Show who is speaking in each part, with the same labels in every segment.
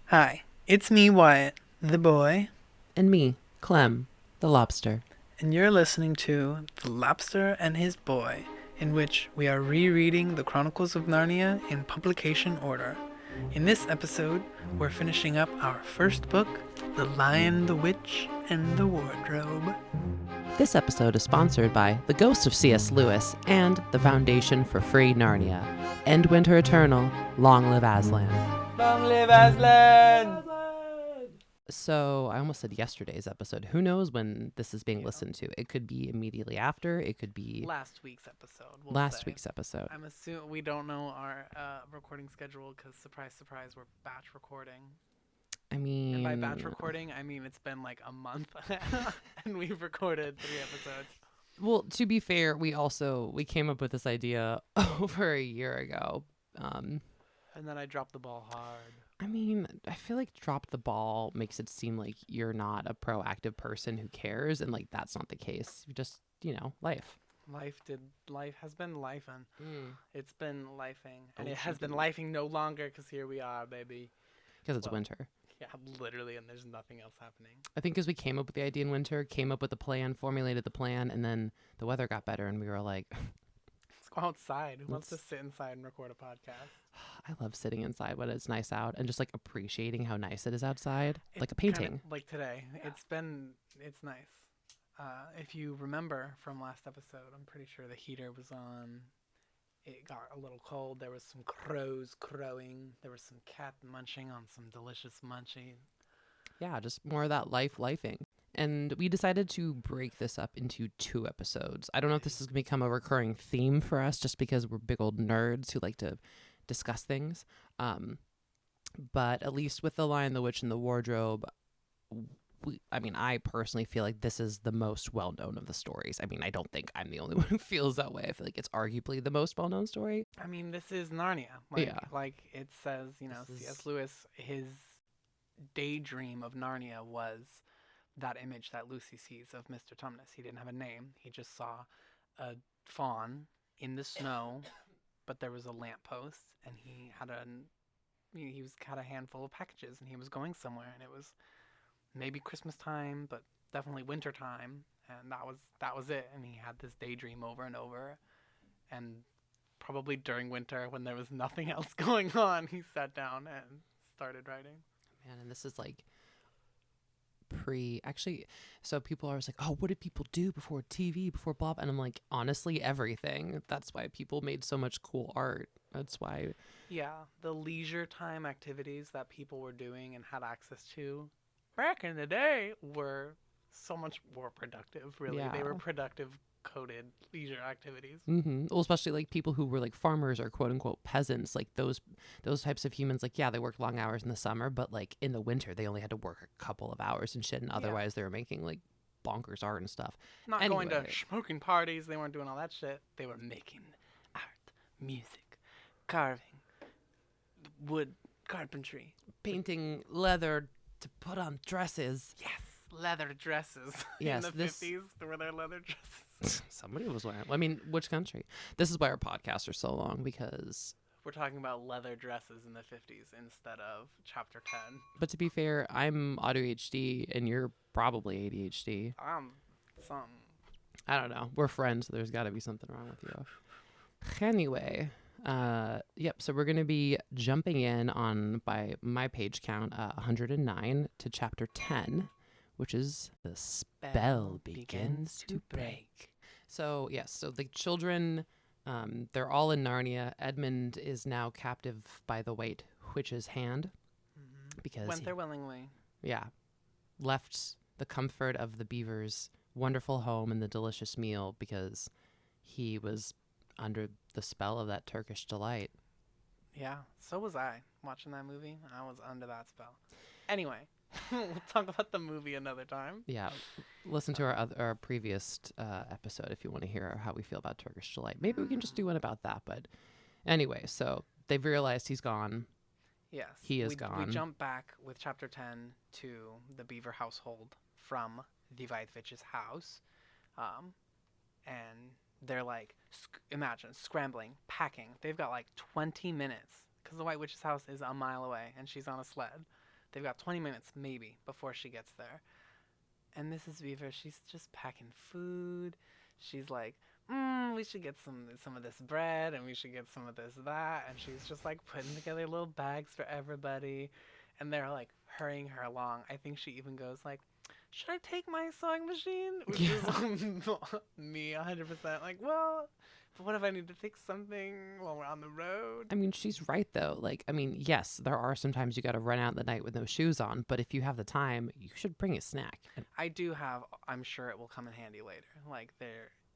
Speaker 1: Hi, it's me, Wyatt, the boy,
Speaker 2: And me, Clem, the lobster.
Speaker 1: and you're listening to The Lobster and His Boy, in which we are rereading the Chronicles of Narnia in publication order. In this episode, we're finishing up our first book, The Lion, the Witch, and the Wardrobe.
Speaker 2: This episode is sponsored by The Ghost of C.S. Lewis and the Foundation for Free Narnia. End Winter Eternal, long live Aslan.
Speaker 1: Long live Aslan!
Speaker 2: So, I almost said yesterday's episode. Who knows when this is being listened to? It could be immediately after. It could be
Speaker 1: Last week's episode,
Speaker 2: last week's episode.
Speaker 1: I'm assuming we don't know our recording schedule because, surprise, surprise, we're batch recording.
Speaker 2: I mean...
Speaker 1: And by batch recording, I mean it's been like a month and we've recorded 3 episodes.
Speaker 2: Well, to be fair, we came up with this idea over a year ago.
Speaker 1: And then I dropped the ball hard.
Speaker 2: I mean, I feel like drop the ball makes it seem like you're not a proactive person who cares, and like that's not the case. You just, life.
Speaker 1: Life has been lifing. It's been lifing. And
Speaker 2: Oh,
Speaker 1: it has been lifing no longer because here we are, baby.
Speaker 2: Because it's winter.
Speaker 1: Yeah, literally, and there's nothing else happening.
Speaker 2: I think because we came up with the idea in winter, came up with the plan, formulated the plan, and then the weather got better, and we were like,
Speaker 1: Let's go outside. Who wants to sit inside and record a podcast?
Speaker 2: I love sitting inside when it's nice out and just like appreciating how nice it is outside, like a painting.
Speaker 1: Like today. Yeah. It's nice. If you remember from last episode, I'm pretty sure the heater was on. It got a little cold. There was some crows crowing. There was some cat munching on some delicious munchies.
Speaker 2: Yeah, just more of that lifing. And we decided to break this up into 2 episodes. I don't know if this is going to become a recurring theme for us just because we're big old nerds who like to discuss things. But at least with The Lion, the Witch, and the Wardrobe, I personally feel like this is the most well-known of the stories. I mean, I don't think I'm the only one who feels that way. I feel like it's arguably the most well-known story.
Speaker 1: I mean, this is Narnia. Like it says, C.S. Lewis, his daydream of Narnia was that image that Lucy sees of Mr. Tumnus. He didn't have a name. He just saw a fawn in the snow, but there was a lamppost, and he had a handful of packages, and he was going somewhere, and it was maybe Christmas time, but definitely winter time, and that was it. And he had this daydream over and over, and probably during winter when there was nothing else going on, he sat down and started writing.
Speaker 2: Man, and this is like so people are always like, oh, what did people do before TV, before blah, and I'm like, honestly, everything. That's why people made so much cool art. That's why.
Speaker 1: Yeah, the leisure time activities that people were doing and had access to back in the day were so much more productive, really.
Speaker 2: Yeah.
Speaker 1: They were productive coded leisure activities.
Speaker 2: Well, especially like people who were like farmers or quote unquote peasants, like those types of humans. Like, yeah, they worked long hours in the summer, but like in the winter they only had to work a couple of hours and shit, and otherwise they were making like bonkers art and stuff.
Speaker 1: Not going to smoking parties. They weren't doing all that shit. They were making art, music, carving, wood carpentry,
Speaker 2: painting leather to put on dresses.
Speaker 1: Yes, leather dresses.
Speaker 2: Yes,
Speaker 1: in the 50s, there were their leather dresses.
Speaker 2: Somebody was wearing. I mean, which country? This is why our podcasts are so long, because
Speaker 1: we're talking about leather dresses in the 50s instead of chapter 10.
Speaker 2: But to be fair, I'm auto ADHD and you're probably ADHD.
Speaker 1: Some.
Speaker 2: I don't know. We're friends, so there's got to be something wrong with you. Anyway, yep. So we're gonna be jumping in on, by my page count, 109 to chapter 10. Which is the spell begins to break. So, yes, so the children, they're all in Narnia. Edmund is now captive by the White Witch's hand. Because
Speaker 1: went there willingly.
Speaker 2: Yeah. Left the comfort of the beaver's wonderful home and the delicious meal because he was under the spell of that Turkish delight.
Speaker 1: Yeah, so was I watching that movie. I was under that spell. Anyway. We'll talk about the movie another time.
Speaker 2: Yeah, listen to our previous episode if you want to hear how we feel about Turkish delight. Maybe we can just do one about that. But anyway, so they've realized he's gone.
Speaker 1: Yes,
Speaker 2: he is gone.
Speaker 1: We jump back with chapter 10 to the Beaver household from the White Witch's house, and they're like, imagine scrambling, packing. They've got like 20 minutes because the White Witch's house is a mile away, and she's on a sled. They've got 20 minutes maybe before she gets there. And Mrs. Beaver, she's just packing food. She's like, we should get some of this bread, and we should get some of this, that. And she's just like putting together little bags for everybody. And they're like hurrying her along. I think she even goes like, should I take my sewing machine? Which is me 100%. Like, well, but what if I need to fix something while we're on the road?
Speaker 2: I mean, she's right, though. Like, I mean, yes, there are sometimes you got to run out in the night with no shoes on, but if you have the time, you should bring a snack.
Speaker 1: I do have, I'm sure it will come in handy later. Like,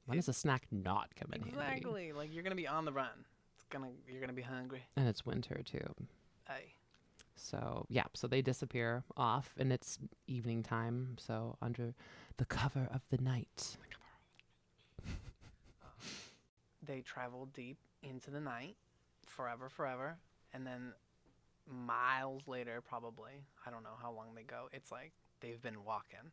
Speaker 2: when does a snack not come in handy?
Speaker 1: Exactly. Like, you're going to be on the run. You're going to be hungry.
Speaker 2: And it's winter, too.
Speaker 1: Aye.
Speaker 2: So, yeah, so they disappear off, and it's evening time, so under the cover of the night.
Speaker 1: They travel deep into the night, forever, and then miles later, probably, I don't know how long they go, it's like they've been walking.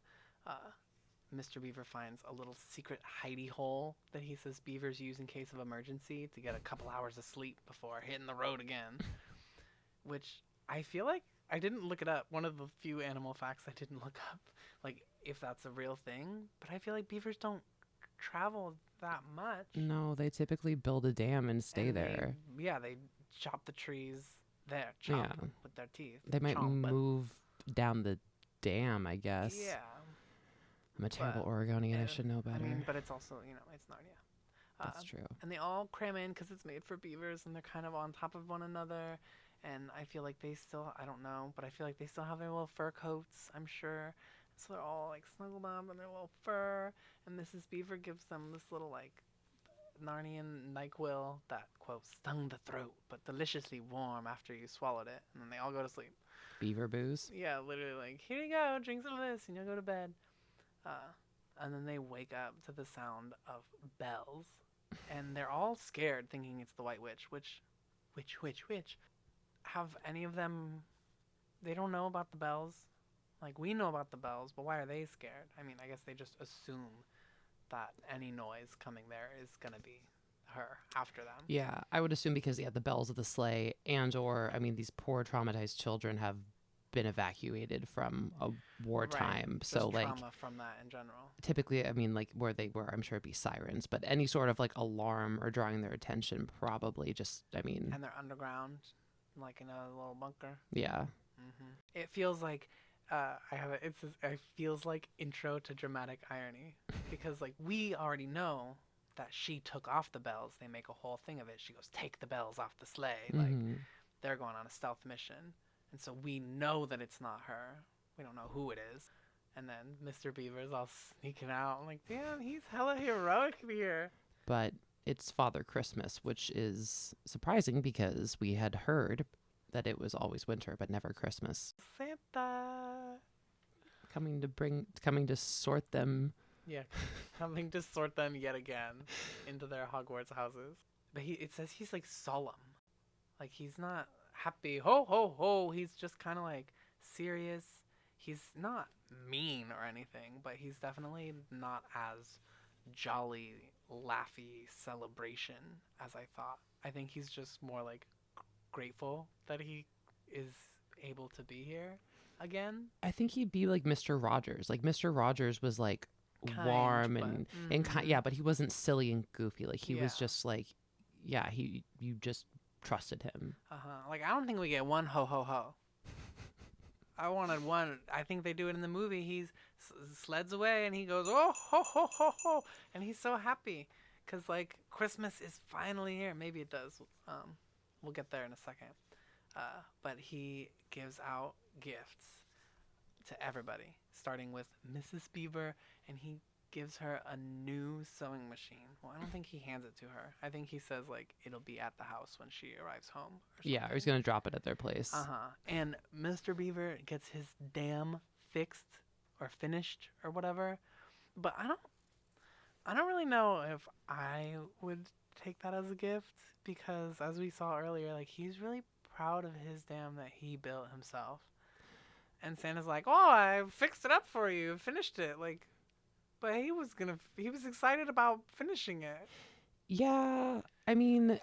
Speaker 1: Mr. Beaver finds a little secret hidey hole that he says beavers use in case of emergency to get a couple hours of sleep before hitting the road again, which I feel like I didn't look it up. One of the few animal facts I didn't look up, like if that's a real thing, but I feel like beavers don't travel that much.
Speaker 2: No, they typically build a dam and stay there.
Speaker 1: They chop the trees there, with their teeth.
Speaker 2: They might move down the dam, I guess.
Speaker 1: Yeah.
Speaker 2: I'm a terrible Oregonian. I should know better.
Speaker 1: I mean, but it's also, it's Narnia.
Speaker 2: That's true.
Speaker 1: And they all cram in because it's made for beavers, and they're kind of on top of one another. And I feel like they still, I don't know, but I feel like they still have their little fur coats, I'm sure. So they're all like snuggled up in their little fur. And Mrs. Beaver gives them this little like Narnian NyQuil that, quote, stung the throat, but deliciously warm after you swallowed it. And then they all go to sleep.
Speaker 2: Beaver booze?
Speaker 1: Yeah, literally like, here you go, drink some of this, and you'll go to bed. And then they wake up to the sound of bells. And they're all scared, thinking it's the White Witch. Which? Have any of them, they don't know about the bells? Like, we know about the bells, but why are they scared? I mean, I guess they just assume that any noise coming there is going to be her after them.
Speaker 2: Yeah, I would assume because, the bells of the sleigh these poor traumatized children have been evacuated from a wartime.
Speaker 1: Right.
Speaker 2: So,
Speaker 1: just trauma from that in general.
Speaker 2: Typically, where they were, I'm sure it'd be sirens, but any sort of, alarm or drawing their attention probably just,
Speaker 1: And they're underground, like in a little bunker.
Speaker 2: Yeah.
Speaker 1: Mm-hmm. It feels like... it feels like intro to dramatic irony because we already know that she took off the bells. They make a whole thing of it. She goes, take the bells off the sleigh.
Speaker 2: Mm-hmm.
Speaker 1: They're going on a stealth mission. And so we know that it's not her. We don't know who it is. And then Mr. Beaver's all sneaking out. I'm like, damn, he's hella heroic here.
Speaker 2: But it's Father Christmas, which is surprising because we had heard that it was always winter, but never Christmas.
Speaker 1: Santa
Speaker 2: coming to sort them.
Speaker 1: Yeah, coming to sort them yet again into their Hogwarts houses. But it says he's solemn, he's not happy. Ho ho ho! He's just kind of serious. He's not mean or anything, but he's definitely not as jolly, laughy celebration as I thought. I think he's just more grateful that he is able to be here again.
Speaker 2: I think he'd be like Mr. Rogers. Mr. Rogers was warm and kind, but he wasn't silly and goofy. He was just you just trusted him.
Speaker 1: I don't think we get one ho ho ho. I wanted one. I think they do it in the movie. He's sleds away and he goes, oh ho ho ho ho, and he's so happy because Christmas is finally here. Maybe it does. We'll get there in a second. But he gives out gifts to everybody, starting with Mrs. Beaver, and he gives her a new sewing machine. Well, I don't think he hands it to her. I think he says, it'll be at the house when she arrives home.
Speaker 2: Yeah, he's going to drop it at their place.
Speaker 1: And Mr. Beaver gets his dam fixed or finished or whatever. But I don't really know if I would take that as a gift, because as we saw earlier, he's really proud of his dam that he built himself. And Santa's like, oh, I fixed it up for you, finished it. But he was excited about finishing it.
Speaker 2: Yeah, I mean,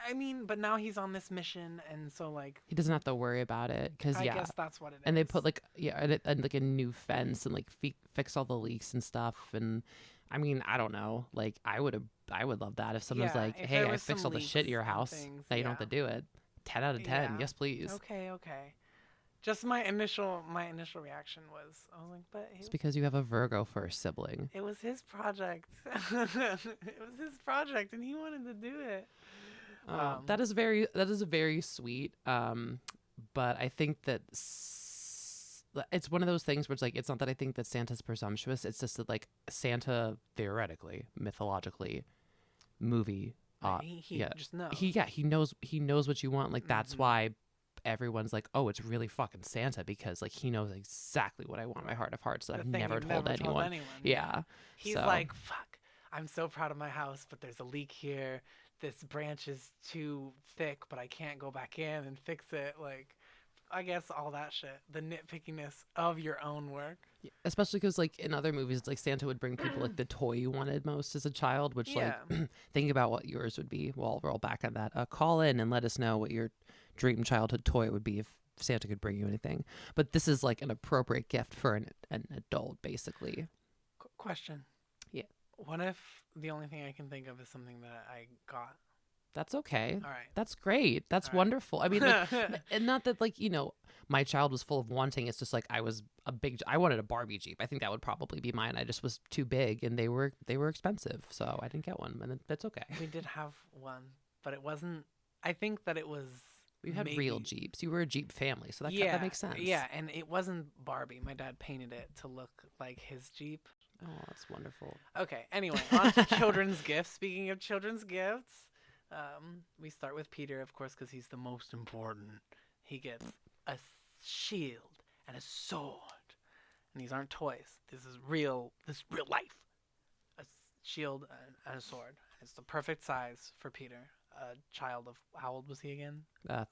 Speaker 1: but now he's on this mission, and so like
Speaker 2: he doesn't have to worry about it because
Speaker 1: I guess that's what it is.
Speaker 2: And they put like and like a new fence and like fix all the leaks and stuff. And I mean, I don't know. Like I would love that if someone's like,
Speaker 1: if
Speaker 2: hey,
Speaker 1: there
Speaker 2: I
Speaker 1: was
Speaker 2: fixed
Speaker 1: some
Speaker 2: all the shit in your
Speaker 1: leaks and
Speaker 2: house.
Speaker 1: things,
Speaker 2: Now you don't have to do it. 10 out of 10. Yes, please.
Speaker 1: Okay. Just my initial reaction was, I was like, but
Speaker 2: it's because you have a Virgo first sibling.
Speaker 1: It was his project. It was his project, and he wanted to do it.
Speaker 2: That is very sweet. But I think that it's one of those things where it's like, it's not that I think that Santa's presumptuous. It's just that like Santa theoretically, mythologically, movie.
Speaker 1: He just knows.
Speaker 2: He knows what you want. Like that's why everyone's like, oh, it's really fucking Santa, because like he knows exactly what I want in my heart of hearts that I've never told anyone. Yeah.
Speaker 1: He's like, fuck, I'm so proud of my house, but there's a leak here. This branch is too thick, but I can't go back in and fix it. Like, I guess all that shit, the nitpickiness of your own work.
Speaker 2: Yeah, especially because like in other movies, it's like Santa would bring people like the toy you wanted most as a child, which like think about what yours would be. We'll roll back on that. Call in and let us know what your dream childhood toy would be if Santa could bring you anything. But this is like an appropriate gift for an adult, basically.
Speaker 1: Question.
Speaker 2: Yeah.
Speaker 1: What if the only thing I can think of is something that I got?
Speaker 2: That's okay.
Speaker 1: All right.
Speaker 2: That's great. That's wonderful. I mean, like, and not that like, you know, my child was full of wanting. It's just like I wanted a Barbie Jeep. I think that would probably be mine. I just was too big and they were expensive. So I didn't get one, and that's okay.
Speaker 1: We did have one, but it wasn't, I think that it was,
Speaker 2: you had real Jeeps. You were a Jeep family, so that makes sense.
Speaker 1: Yeah, and it wasn't Barbie. My dad painted it to look like his Jeep.
Speaker 2: Oh, that's wonderful.
Speaker 1: Okay, anyway, on to children's gifts. Speaking of children's gifts, we start with Peter, of course, because he's the most important. He gets a shield and a sword. And these aren't toys. This is real life. A shield and a sword. It's the perfect size for Peter. A child of, how old was he again?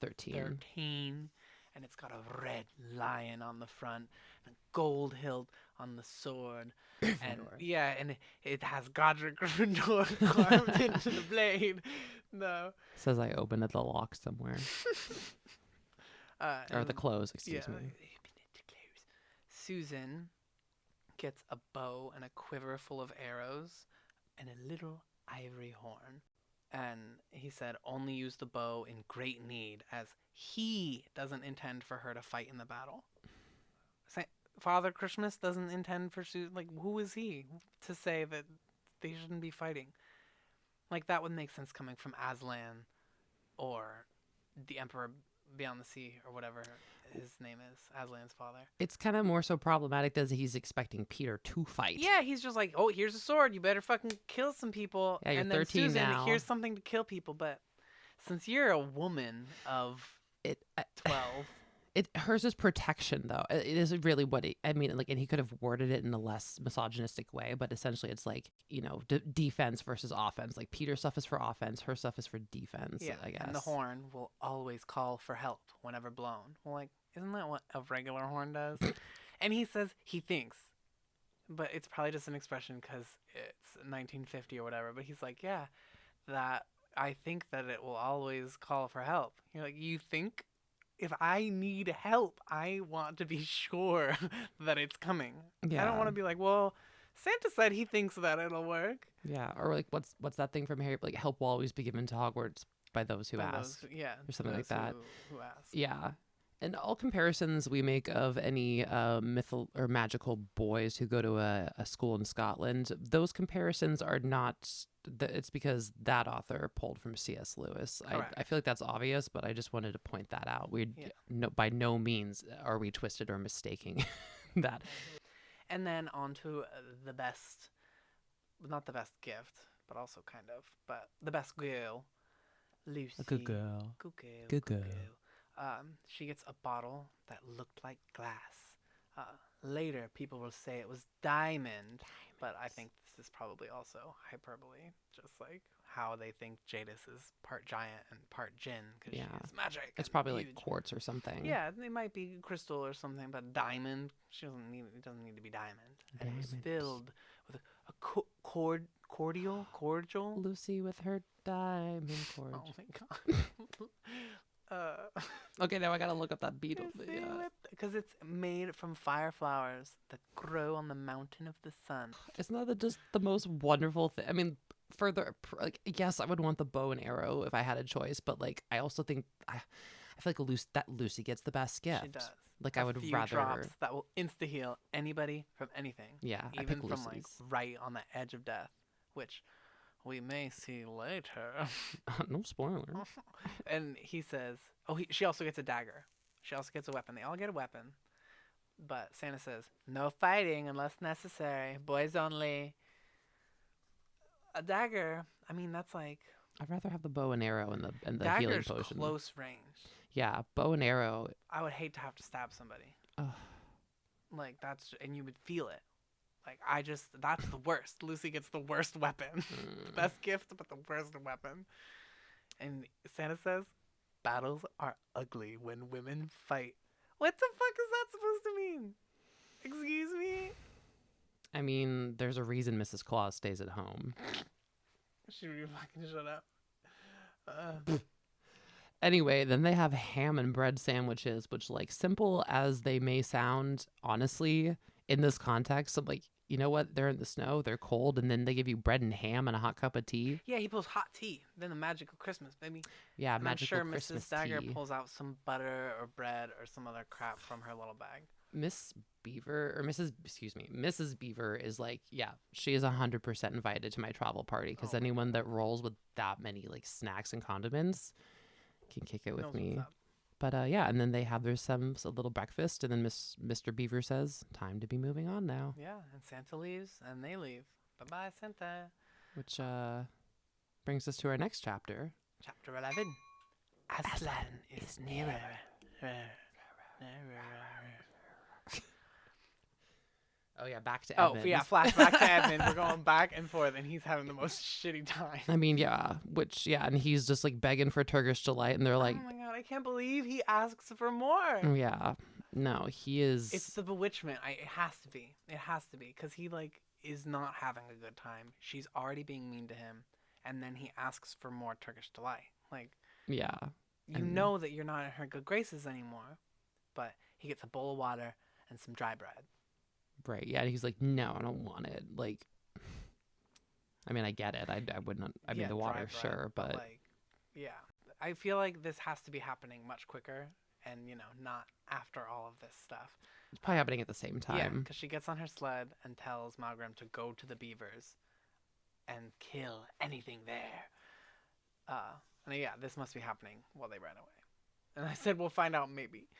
Speaker 2: 13.
Speaker 1: 13. And it's got a red lion on the front and a gold hilt on the sword. And and it has Godric Gryffindor carved into the blade. No.
Speaker 2: It says I opened the lock somewhere. Or the close, excuse me.
Speaker 1: Susan gets a bow and a quiver full of arrows and a little ivory horn. And he said, only use the bow in great need, as he doesn't intend for her to fight in the battle. Father Christmas doesn't intend for Susan. Like, who is he to say that they shouldn't be fighting? Like, that would make sense coming from Aslan or the Emperor Beyond the Sea or whatever his name is, Aslan's father.
Speaker 2: It's kind of more so problematic that he's expecting Peter to fight.
Speaker 1: Yeah, he's just like, oh, here's a sword. You better fucking kill some people.
Speaker 2: Yeah, you're
Speaker 1: and then
Speaker 2: 13
Speaker 1: Susan,
Speaker 2: now.
Speaker 1: Here's something to kill people. But since you're a woman of 12...
Speaker 2: hers is protection, though. It isn't really what I mean, like, and he could have worded it in a less misogynistic way, but essentially it's like, you know, defense versus offense. Like, Peter's stuff is for offense, her stuff is for defense, I guess.
Speaker 1: And the horn will always call for help whenever blown. Well, like, isn't that what a regular horn does? And he says he thinks, but it's probably just an expression because it's 1950 or whatever. But he's like, yeah, that I think that it will always call for help. You're like, you think? If I need help, I want to be sure that it's coming. Yeah. I don't want to be like, well, Santa said he thinks that it'll work.
Speaker 2: Yeah, or like what's that thing from Harry? Like, help will always be given to Hogwarts by those who ask. Or something like that.
Speaker 1: Who ask.
Speaker 2: Yeah. And all comparisons we make of any mythical or magical boys who go to a school in Scotland, those comparisons are not. It's because that author pulled from C.S. Lewis. I feel like that's obvious, but I just wanted to point that out. By no means are we twisted or mistaking that.
Speaker 1: And then on to the best, not the best gift, but also kind of, but the best girl, Lucy.
Speaker 2: A good girl.
Speaker 1: Good girl. She gets a bottle that looked like glass. Later, people will say it was diamond, but I think this is probably also hyperbole, just like how they think Jadis is part giant and part djinn because she's magic.
Speaker 2: It's probably
Speaker 1: huge.
Speaker 2: Like quartz or something.
Speaker 1: Yeah, it might be crystal or something, but diamond, it doesn't need to be diamond. And it was filled with a cordial.
Speaker 2: Lucy with her diamond cordial.
Speaker 1: Oh my god.
Speaker 2: Okay, now I gotta look up that beetle.
Speaker 1: Because it's made from fire flowers that grow on the mountain of the sun.
Speaker 2: Isn't that just the most wonderful thing? I mean, yes, I would want the bow and arrow if I had a choice, but like, I also think I feel like Lucy gets the best gift.
Speaker 1: She does.
Speaker 2: Like, I would rather
Speaker 1: drops that will insta heal anybody from anything.
Speaker 2: Yeah,
Speaker 1: even from like right on the edge of death, which we may see later.
Speaker 2: No spoiler.
Speaker 1: And he says, she also gets a dagger. She also gets a weapon. They all get a weapon. But Santa says, no fighting unless necessary. Boys only. A dagger, I mean, that's like...
Speaker 2: I'd rather have the bow and arrow and the healing potion.
Speaker 1: Dagger's close range.
Speaker 2: Yeah, bow and arrow.
Speaker 1: I would hate to have to stab somebody.
Speaker 2: Ugh.
Speaker 1: Like, and you would feel it. Like, that's the worst. Lucy gets the worst weapon. The best gift, but the worst weapon. And Santa says, battles are ugly when women fight. What the fuck is that supposed to mean? Excuse me?
Speaker 2: I mean, there's a reason Mrs. Claus stays at home.
Speaker 1: Should we fucking shut up?
Speaker 2: Anyway, then they have ham and bread sandwiches, which, like, simple as they may sound, honestly, in this context, I'm like, you know what? They're in the snow, they're cold, and then they give you bread and ham and a hot cup of tea.
Speaker 1: Yeah, he pulls hot tea. Then the magical Christmas, baby.
Speaker 2: Yeah,
Speaker 1: and
Speaker 2: magical
Speaker 1: I'm sure
Speaker 2: Christmas
Speaker 1: Mrs. Dagger
Speaker 2: tea.
Speaker 1: pulls out some butter or bread or some other crap from her little bag.
Speaker 2: Mrs. Beaver is like, yeah, she is 100% invited to my travel party because anyone that rolls with that many like snacks and condiments can kick it with me. But yeah, and then they have a little breakfast, and then Mr. Beaver says, "Time to be moving on now."
Speaker 1: Yeah, and Santa leaves, and they leave. Bye-bye, Santa.
Speaker 2: Which brings us to our next chapter.
Speaker 1: Chapter 11. Aslan is nearer.
Speaker 2: Oh yeah, back to Edmund.
Speaker 1: Oh yeah, flashback to Edmund. We're going back and forth, and he's having the most shitty time.
Speaker 2: I mean, yeah, and he's just like begging for Turkish delight, and they're like,
Speaker 1: "Oh my god, I can't believe he asks for more."
Speaker 2: Yeah, no, he is.
Speaker 1: It's the bewitchment. It has to be. It has to be because he like is not having a good time. She's already being mean to him, and then he asks for more Turkish delight. Like,
Speaker 2: yeah,
Speaker 1: you know that you're not in her good graces anymore, but he gets a bowl of water and some dry bread.
Speaker 2: Right. Yeah. And he's like, no, I don't want it. Like, I mean, I get it. I would not. I mean, the water, bread, sure, but
Speaker 1: like, yeah, I feel like this has to be happening much quicker, and not after all of this stuff.
Speaker 2: It's probably happening at the same time.
Speaker 1: Yeah, because she gets on her sled and tells Malgrim to go to the beavers and kill anything there. And yeah, this must be happening while they ran away. And I said, we'll find out maybe.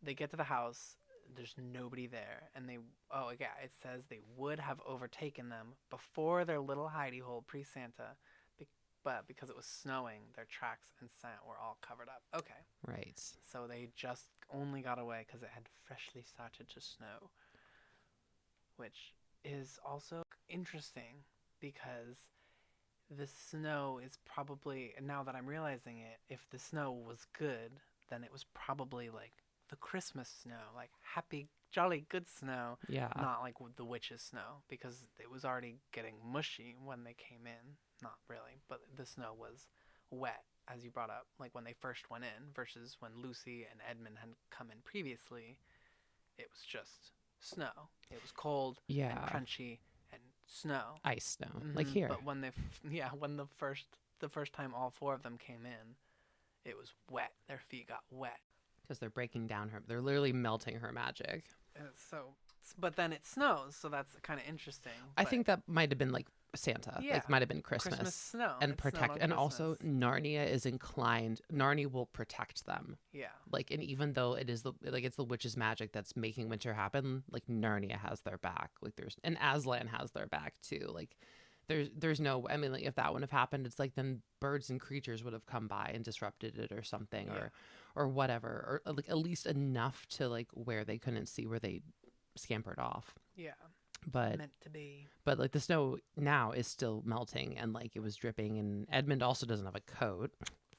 Speaker 1: They get to the house. There's nobody there, and it says they would have overtaken them before their little hidey hole pre-Santa, but because it was snowing, their tracks and scent were all covered up. Okay.
Speaker 2: Right.
Speaker 1: So they just only got away because it had freshly started to snow, which is also interesting because the snow is probably, and now that I'm realizing it, if the snow was good, then it was probably like the Christmas snow, like happy, jolly, good snow.
Speaker 2: Yeah.
Speaker 1: Not like the witch's snow, because it was already getting mushy when they came in. Not really, but the snow was wet, as you brought up, like when they first went in, versus when Lucy and Edmund had come in previously, it was just snow. It was cold and crunchy and snow.
Speaker 2: Ice snow, like here.
Speaker 1: But when the first time all four of them came in, it was wet. Their feet got wet.
Speaker 2: Because they're breaking down they're literally melting her magic.
Speaker 1: But then it snows, so that's kind of interesting.
Speaker 2: I think that might have been like Santa.
Speaker 1: Yeah,
Speaker 2: like might have been Christmas
Speaker 1: snow.
Speaker 2: And protect, and also Narnia is inclined. Narnia will protect them.
Speaker 1: Yeah.
Speaker 2: Like, and even though it's the witch's magic that's making winter happen, like Narnia has their back. Like and Aslan has their back too. Like, there's no. I mean, like if that wouldn't have happened, it's like then birds and creatures would have come by and disrupted it or something, or whatever, or like at least enough to like where they couldn't see where they scampered off.
Speaker 1: Yeah.
Speaker 2: But
Speaker 1: meant to be.
Speaker 2: But like the snow now is still melting, and like it was dripping, and Edmund also doesn't have a coat.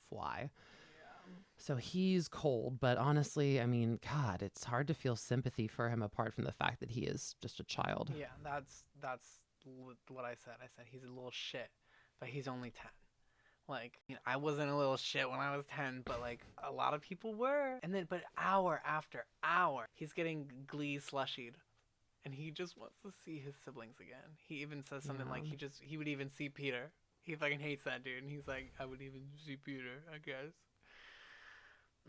Speaker 2: Fly. Yeah. So he's cold, but honestly, I mean, God, it's hard to feel sympathy for him apart from the fact that he is just a child.
Speaker 1: Yeah, that's what I said. I said he's a little shit, but he's only 10. Like, you know, I wasn't a little shit when I was 10, but like a lot of people were. And then, but hour after hour, he's getting Glee slushied. And he just wants to see his siblings again. He even says something like he would even see Peter. He fucking hates that dude. And he's like, I would even see Peter, I guess.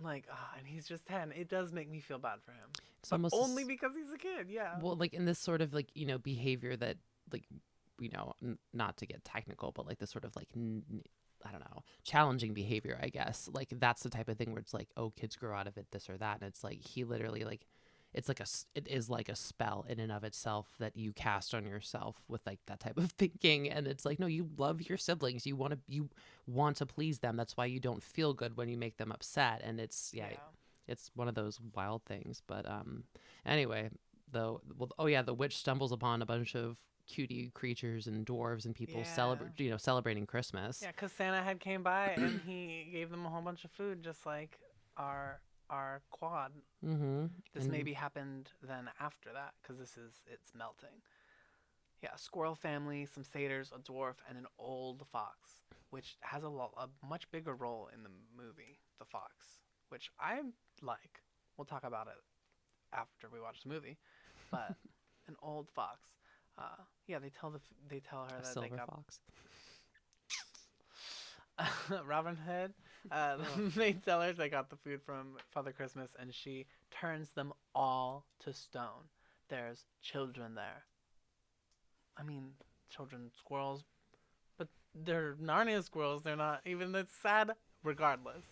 Speaker 1: Like, and he's just 10. It does make me feel bad for him. It's almost only because he's a kid, yeah.
Speaker 2: Well, like in this sort of like, you know, behavior that like, you know, not to get technical, but like this sort of like, I don't know, challenging behavior, I guess. Like that's the type of thing where it's like, oh, kids grow out of it, this or that. And it's like, he literally like, it is like a spell in and of itself that you cast on yourself with like that type of thinking. And it's like, no, you love your siblings. You want to please them. That's why you don't feel good when you make them upset. And it's, it's one of those wild things. But anyway, the witch stumbles upon a bunch of cutie creatures and dwarves and people celebrating Christmas.
Speaker 1: Yeah, because Santa had came by and he gave them a whole bunch of food, just like our quad.
Speaker 2: Mm-hmm.
Speaker 1: This maybe happened then after that, because it's melting. Yeah, squirrel family, some satyrs, a dwarf, and an old fox, which has a much bigger role in the movie, the fox, which I like. We'll talk about it after we watch the movie, but an old fox. They tell her that
Speaker 2: silver
Speaker 1: they got
Speaker 2: fox.
Speaker 1: Robin Hood. They tell her they got the food from Father Christmas, and she turns them all to stone. There's children there. I mean, children, squirrels, but they're Narnia squirrels. They're not even. It's sad, regardless.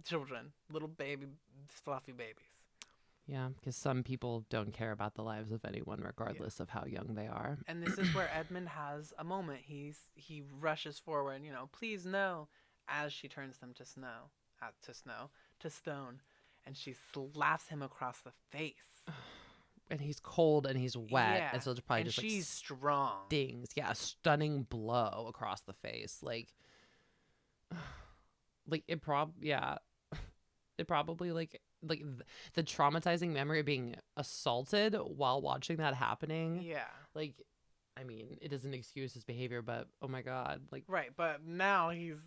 Speaker 1: Children, little baby, fluffy babies.
Speaker 2: Yeah, because some people don't care about the lives of anyone, regardless of how young they are.
Speaker 1: And this is where Edmund has a moment. He rushes forward, please no, as she turns them to stone, and she slaps him across the face.
Speaker 2: And he's cold and he's wet, and so it's probably just
Speaker 1: she's strong.
Speaker 2: Stings, a stunning blow across the face, like it probably like the traumatizing memory of being assaulted while watching that happening.
Speaker 1: Yeah.
Speaker 2: Like, I mean, it doesn't excuse his behavior, but oh my God. Like,
Speaker 1: right. But now he's,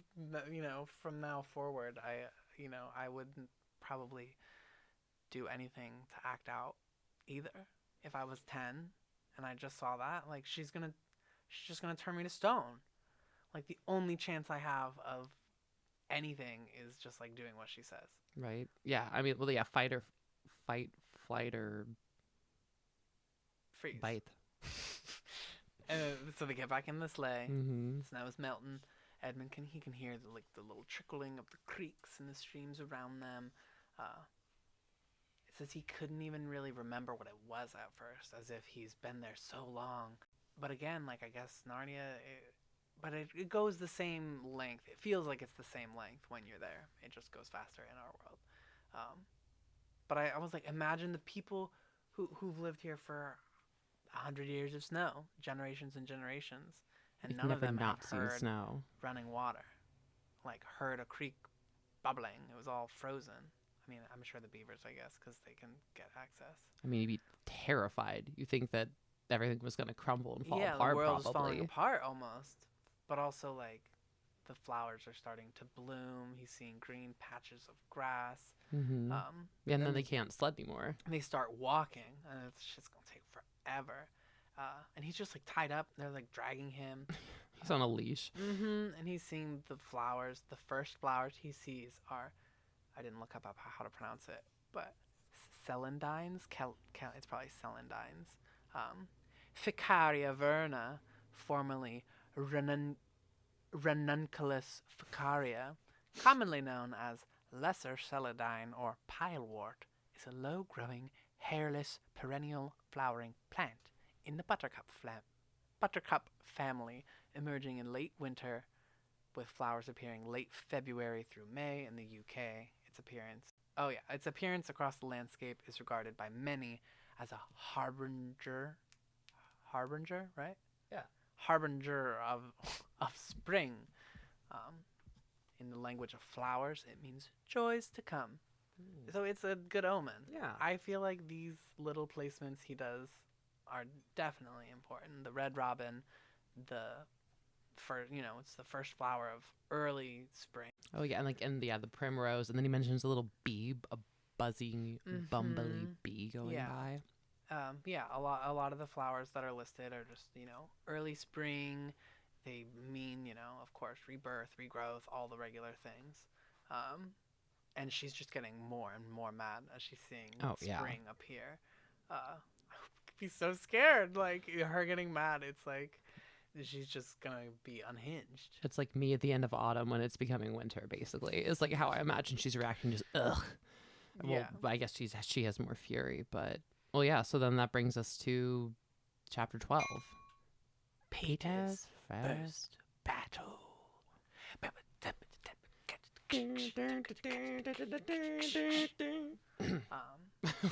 Speaker 1: from now forward, I wouldn't probably do anything to act out either. If I was 10 and I just saw that, like, she's just going to turn me to stone. Like, the only chance I have of anything is just like doing what she says.
Speaker 2: Right. Yeah. I mean, fight, flight, or
Speaker 1: freeze.
Speaker 2: Bite.
Speaker 1: So they get back in the sleigh.
Speaker 2: Mm-hmm.
Speaker 1: Snow is melting. Edmund can hear the little trickling of the creeks and the streams around them. It says he couldn't even really remember what it was at first, as if he's been there so long. But again, like, I guess Narnia. But it goes the same length. It feels like it's the same length when you're there. It just goes faster in our world. But I was like, imagine the people who've lived here for 100 years of snow, generations and generations, and none of them have heard
Speaker 2: snow
Speaker 1: running water, like heard a creek bubbling. It was all frozen. I mean, I'm sure the beavers, I guess, because they can get access.
Speaker 2: I mean, you'd be terrified. You think that everything was going to crumble and fall apart,
Speaker 1: the world
Speaker 2: probably.
Speaker 1: is falling apart almost. But also, like, the flowers are starting to bloom. He's seeing green patches of grass.
Speaker 2: Mm-hmm. And then they can't sled anymore.
Speaker 1: And they start walking, and it's just going to take forever. And he's just, like, tied up. They're, like, dragging him.
Speaker 2: He's on a leash.
Speaker 1: Mm-hmm. And he's seeing the flowers. The first flowers he sees are, I didn't look up how to pronounce it, but celandines. It's probably celandines. Ficaria verna, formerly Ranunculus ficaria, commonly known as lesser celandine or pilewort, is a low-growing, hairless, perennial flowering plant in the buttercup family, emerging in late winter, with flowers appearing late February through May in the UK. Its appearance across the landscape is regarded by many as a harbinger, right?
Speaker 2: Yeah.
Speaker 1: Harbinger of spring. In the language of flowers, it means joys to come. So it's a good omen.
Speaker 2: Yeah.
Speaker 1: I feel like these little placements he does are definitely important. The red robin, it's the first flower of early spring.
Speaker 2: Oh yeah, and the primrose, and then he mentions a little bee, a buzzing, bumbly bee going by.
Speaker 1: A lot of the flowers that are listed are just, early spring. They mean, of course, rebirth, regrowth, all the regular things. And she's just getting more and more mad as she's seeing spring appear. I'd be so scared. Like, her getting mad, it's like she's just gonna be unhinged.
Speaker 2: It's like me at the end of autumn when it's becoming winter, basically. It's like how I imagine she's reacting, just ugh. Well, I guess she has more fury, but well, yeah. So then that brings us to chapter 12.
Speaker 1: Peeta's first battle.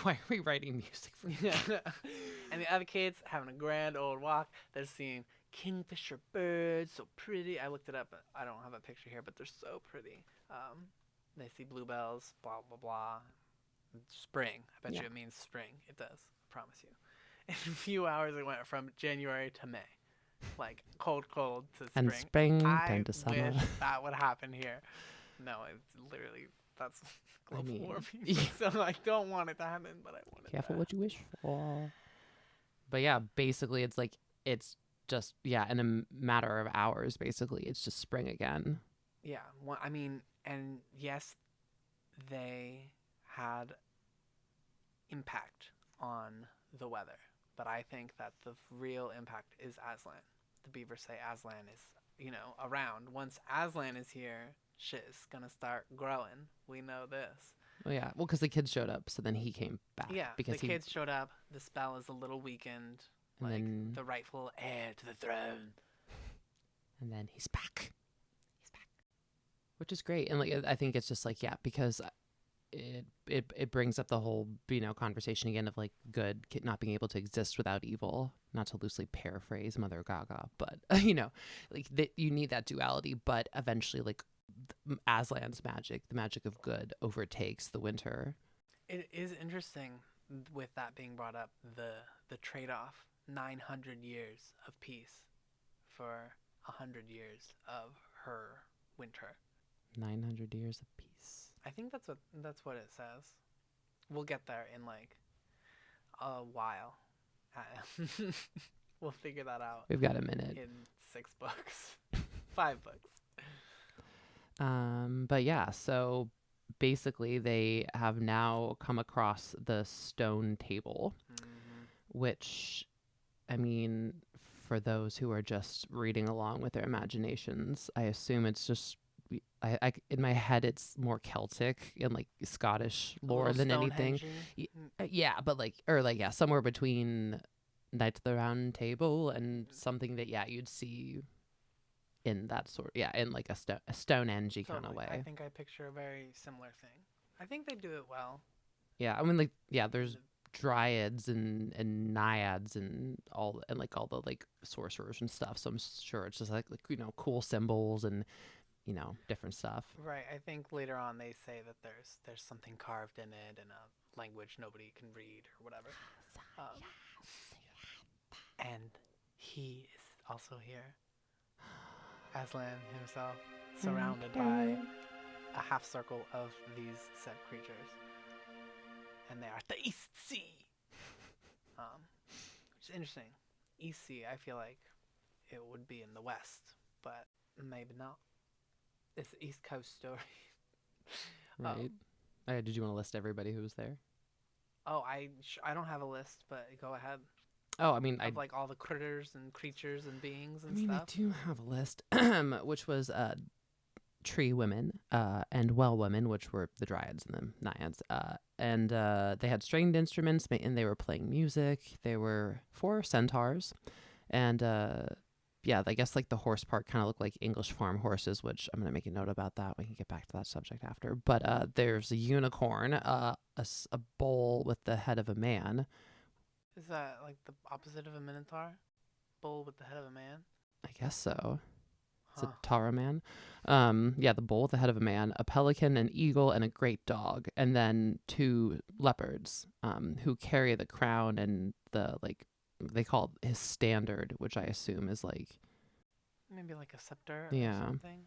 Speaker 2: Why are we writing music for you?
Speaker 1: And the other kids having a grand old walk. They're seeing kingfisher birds, so pretty. I looked it up, but I don't have a picture here, but they're so pretty. They see bluebells, blah, blah, blah. Spring. I bet you it means spring. It does. I promise you. In a few hours, it went from January to May. Like, cold to spring.
Speaker 2: And spring turned to summer.
Speaker 1: I wish that would happen here. No, it's literally, that's global warming. So I don't want it to happen, but I want it.
Speaker 2: Careful what you wish for. But yeah, basically, it's like, it's just, in a matter of hours, basically, it's just spring again.
Speaker 1: Yeah. Well, I mean, and yes, they had impact on the weather, but I think that the real impact is Aslan. The beavers say Aslan is, around. Once Aslan is here, shit is gonna start growing. We know this.
Speaker 2: Oh yeah, well, because the kids showed up, so then he came back.
Speaker 1: Yeah,
Speaker 2: because
Speaker 1: the kids showed up. The spell is a little weakened. Like then, the rightful heir to the throne.
Speaker 2: And then he's back. Which is great, and like I think it's just like because it brings up the whole conversation again of like good not being able to exist without evil. Not to loosely paraphrase Mother Gaga, but like you need that duality. But eventually, like Aslan's magic, the magic of good, overtakes the winter.
Speaker 1: It is interesting with that being brought up. The trade-off: 900 years of peace for 100 years of her winter.
Speaker 2: 900 years of peace.
Speaker 1: I think that's what it says. We'll get there in like a while. We'll figure that out.
Speaker 2: We've got a minute.
Speaker 1: In 6 books. 5 books.
Speaker 2: But yeah, so basically they have now come across the stone table, which, I mean, for those who are just reading along with their imaginations, I assume it's just, I in my head it's more Celtic and like Scottish lore than anything. Yeah, but somewhere between Knights of the Round Table and something that you'd see in that sort, in like a Stonehenge kind of way.
Speaker 1: I think I picture a very similar thing. I think they do it well.
Speaker 2: Yeah, I mean there's dryads and naiads and all the like sorcerers and stuff. So I'm sure it's just like cool symbols and different stuff.
Speaker 1: Right. I think later on they say that there's something carved in it in a language nobody can read or whatever. And he is also here. Aslan himself, surrounded by a half circle of these said creatures. And they are the East Sea. Which is interesting. East Sea, I feel like it would be in the west, but maybe not. It's an East Coast story.
Speaker 2: Right. Did you want to list everybody who was there?
Speaker 1: Oh, I don't have a list, but go ahead.
Speaker 2: Oh, I mean,
Speaker 1: like all the critters and creatures and beings and
Speaker 2: stuff.
Speaker 1: I
Speaker 2: do have a list, which was tree women and well women, which were the dryads and the naiads. And they had stringed instruments, and they were playing music. There were 4 centaurs, and I guess like the horse part kind of looked like English farm horses, which I'm gonna make a note about that. We can get back to that subject after. But there's a unicorn, a bull with the head of a man.
Speaker 1: Is that like the opposite of a minotaur? Bull with the head of a man?
Speaker 2: I guess so. It's a Tara man. The bull with the head of a man, a pelican, an eagle, and a great dog. And then 2 leopards who carry the crown and the they call it his standard, which I assume is like
Speaker 1: maybe like a scepter or
Speaker 2: Yeah.
Speaker 1: something.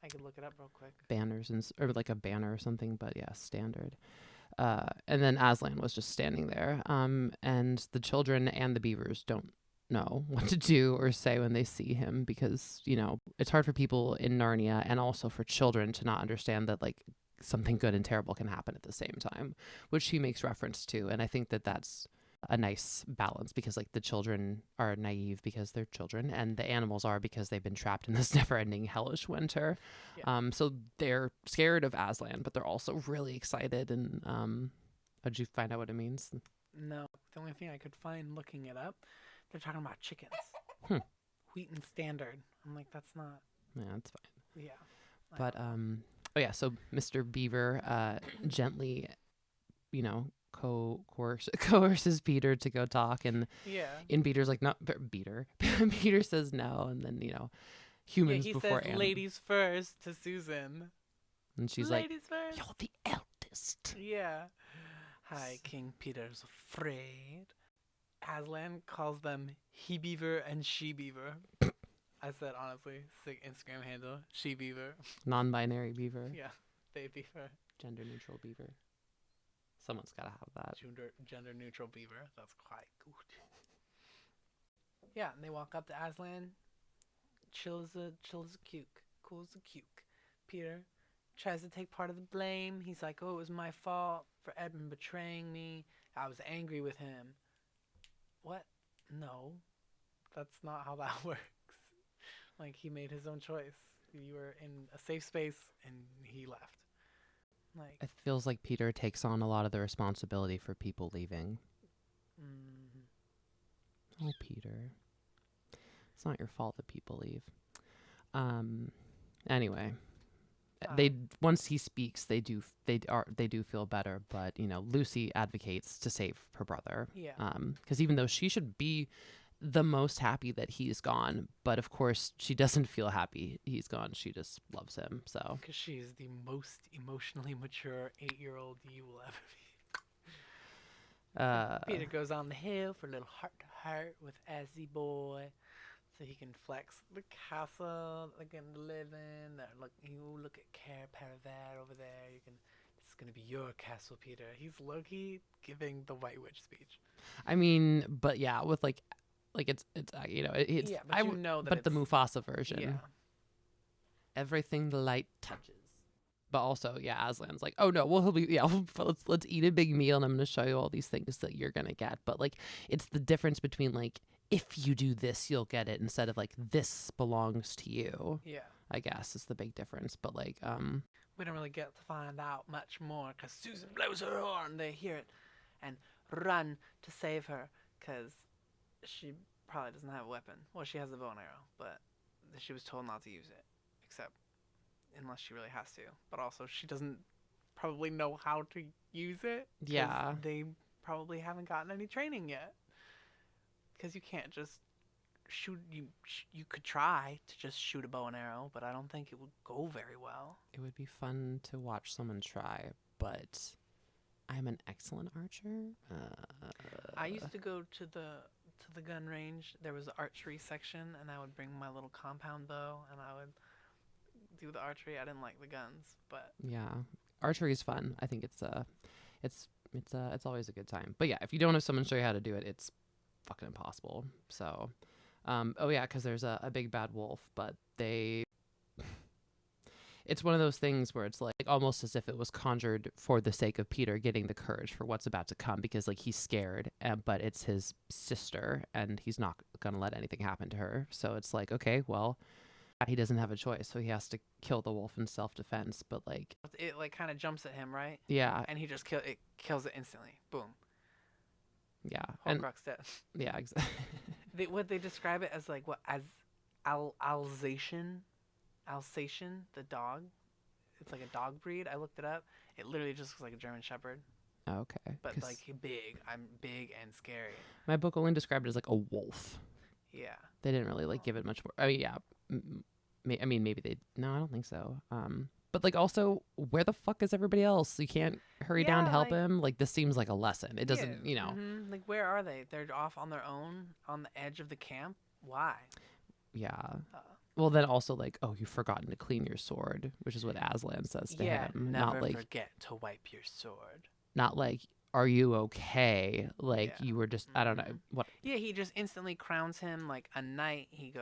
Speaker 1: I could look it up real quick.
Speaker 2: banners or like a banner or something, but yeah, standard. And then Aslan was just standing there. And the children and the beavers don't know what to do or say when they see him because, you know, it's hard for people in Narnia and also for children to not understand that like something good and terrible can happen at the same time, which he makes reference to. And I think that that's a nice balance because like the children are naive because they're children and the animals are because they've been trapped in this never-ending hellish winter. So they're scared of Aslan, but they're also really excited. And did you find out what it means?
Speaker 1: No, the only thing I could find looking it up, they're talking about chickens. Wheaton Standard. I'm like, that's not.
Speaker 2: Yeah, that's fine.
Speaker 1: Yeah.
Speaker 2: But so Mr. Beaver gently, you know, coerces Peter to go talk, and Peter's like, no, Peter. Peter says no, and then, you know, humans before
Speaker 1: animals. Ladies first to Susan,
Speaker 2: and she's
Speaker 1: ladies
Speaker 2: like,
Speaker 1: first.
Speaker 2: You're the eldest.
Speaker 1: Yeah. Hi, King Peter's afraid. Aslan calls them he beaver and she beaver. I said honestly, sick Instagram handle, she beaver.
Speaker 2: Non-binary beaver.
Speaker 1: Yeah, they beaver.
Speaker 2: Gender neutral beaver. Someone's got to have that.
Speaker 1: Gender neutral beaver. That's quite good. Yeah, and they walk up to Aslan. Chill as a cuke. Cool as a cuke. Peter tries to take part of the blame. He's like, oh, it was my fault for Edmund betraying me. I was angry with him. What? No. That's not how that works. Like, he made his own choice. You were in a safe space, and he left. Like,
Speaker 2: it feels like Peter takes on a lot of the responsibility for people leaving. Oh, Peter. It's not your fault that people leave. Anyway, once he speaks, they do feel better. But, you know, Lucy advocates to save her brother.
Speaker 1: Yeah.
Speaker 2: Because even though she should be the most happy that he's gone, but of course she doesn't feel happy he's gone. She just loves him. So
Speaker 1: because she is the most emotionally mature 8-year-old you will ever be. Peter goes on the hill for a little heart-to-heart with Azzy Boy, so he can flex the castle they're gonna live in. Look at Care Paravar over there. This is gonna be your castle, Peter. He's low-key giving the White Witch speech.
Speaker 2: I mean, but yeah, with like it's you know, it's but the Mufasa version.
Speaker 1: Yeah.
Speaker 2: Everything the light touches. But also, yeah, Aslan's like, oh no, well he'll be let's eat a big meal and I'm gonna show you all these things that you're gonna get. But like, it's the difference between like, if you do this, you'll get it, instead of like, this belongs to you.
Speaker 1: Yeah.
Speaker 2: I guess is the big difference. But like,
Speaker 1: we don't really get to find out much more because Susan blows her horn. They hear it and run to save her because she probably doesn't have a weapon. Well, she has a bow and arrow, but she was told not to use it, except unless she really has to. But also, she doesn't probably know how to use it.
Speaker 2: Yeah.
Speaker 1: They probably haven't gotten any training yet. Because you can't just shoot. You could try to just shoot a bow and arrow, but I don't think it would go very well.
Speaker 2: It would be fun to watch someone try, but I'm an excellent archer.
Speaker 1: I used to go to the gun range. There was an archery section, and I would bring my little compound bow, and I would do the archery. I didn't like the guns, but
Speaker 2: yeah, archery is fun. I think it's always a good time. But yeah, if you don't have someone show you how to do it, it's fucking impossible. So, because there's a big bad wolf, but it's one of those things where it's like almost as if it was conjured for the sake of Peter getting the courage for what's about to come, because like he's scared, but it's his sister and he's not gonna let anything happen to her. So it's like, okay, well, he doesn't have a choice, so he has to kill the wolf in self-defense. But like,
Speaker 1: it like kind of jumps at him, right?
Speaker 2: Yeah.
Speaker 1: And he just kills it instantly. Boom.
Speaker 2: Yeah.
Speaker 1: Horcrux dead.
Speaker 2: Yeah, exactly.
Speaker 1: Would they describe it as like what, as Alsatian, the dog? It's like a dog breed. I looked it up. It literally just looks like a German Shepherd.
Speaker 2: Okay.
Speaker 1: But like big. I'm big and scary.
Speaker 2: My book only described it as like a wolf.
Speaker 1: Yeah.
Speaker 2: They didn't really like give it much more. I mean, yeah. I mean, maybe they. No, I don't think so. But like also, where the fuck is everybody else? You can't hurry down to help him. Like this seems like a lesson. It doesn't, you know.
Speaker 1: Mm-hmm. Like where are they? They're off on their own on the edge of the camp. Why?
Speaker 2: Yeah. Well, then also like, oh, you've forgotten to clean your sword, which is what Aslan says to him.
Speaker 1: Never
Speaker 2: not like
Speaker 1: forget to wipe your sword.
Speaker 2: Not like, are you okay? Like you were just, I don't know what.
Speaker 1: Yeah, he just instantly crowns him like a knight. He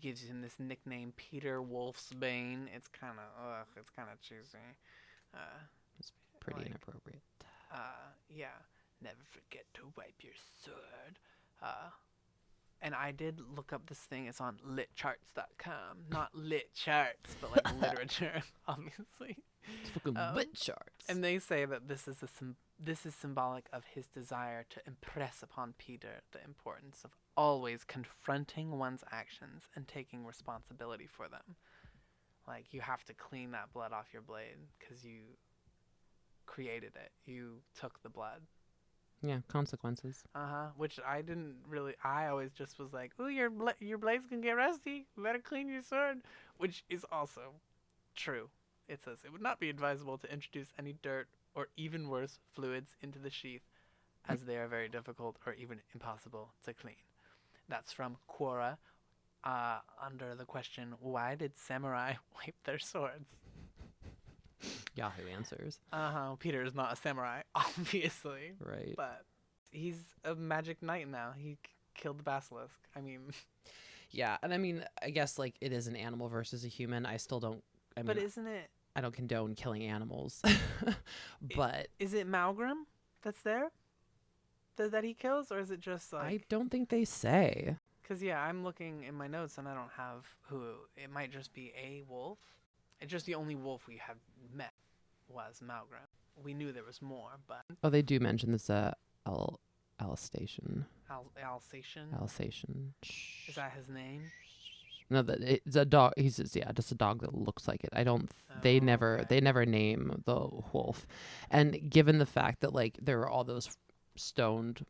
Speaker 1: gives him this nickname, Peter Wolfsbane. It's kind of cheesy.
Speaker 2: It's pretty inappropriate.
Speaker 1: Yeah. Never forget to wipe your sword. And I did look up this thing. It's on litcharts.com. Not lit charts, but like literature, obviously.
Speaker 2: It's fucking lit charts.
Speaker 1: And they say that this is symbolic of his desire to impress upon Peter the importance of always confronting one's actions and taking responsibility for them. Like, you have to clean that blood off your blade because you created it. You took the blood.
Speaker 2: Yeah, consequences.
Speaker 1: Which I didn't really. I always just was like, "Ooh, your blades can get rusty. You better clean your sword," which is also true. It says it would not be advisable to introduce any dirt or even worse fluids into the sheath, as they are very difficult or even impossible to clean. That's from Quora, under the question, "Why did samurai wipe their swords?"
Speaker 2: Yahoo Answers.
Speaker 1: Peter is not a samurai, obviously.
Speaker 2: Right.
Speaker 1: But he's a magic knight now. He killed the basilisk. I mean.
Speaker 2: Yeah, and I mean, I guess like it is an animal versus a human. I still don't.
Speaker 1: But isn't it?
Speaker 2: I don't condone killing animals. But
Speaker 1: is it Malgrim that's there? That he kills, or is it just like?
Speaker 2: I don't think they say.
Speaker 1: Because I'm looking in my notes and I don't have who. It might just be a wolf. It's just the only wolf we have met was Malgrim. We knew there was more, but...
Speaker 2: Oh, they do mention this Alsatian.
Speaker 1: Alsatian? Is that his name?
Speaker 2: No, it's a dog. He says, yeah, just a dog that looks like it. I don't... They never name the wolf. And given the fact that, like, there were all those stoned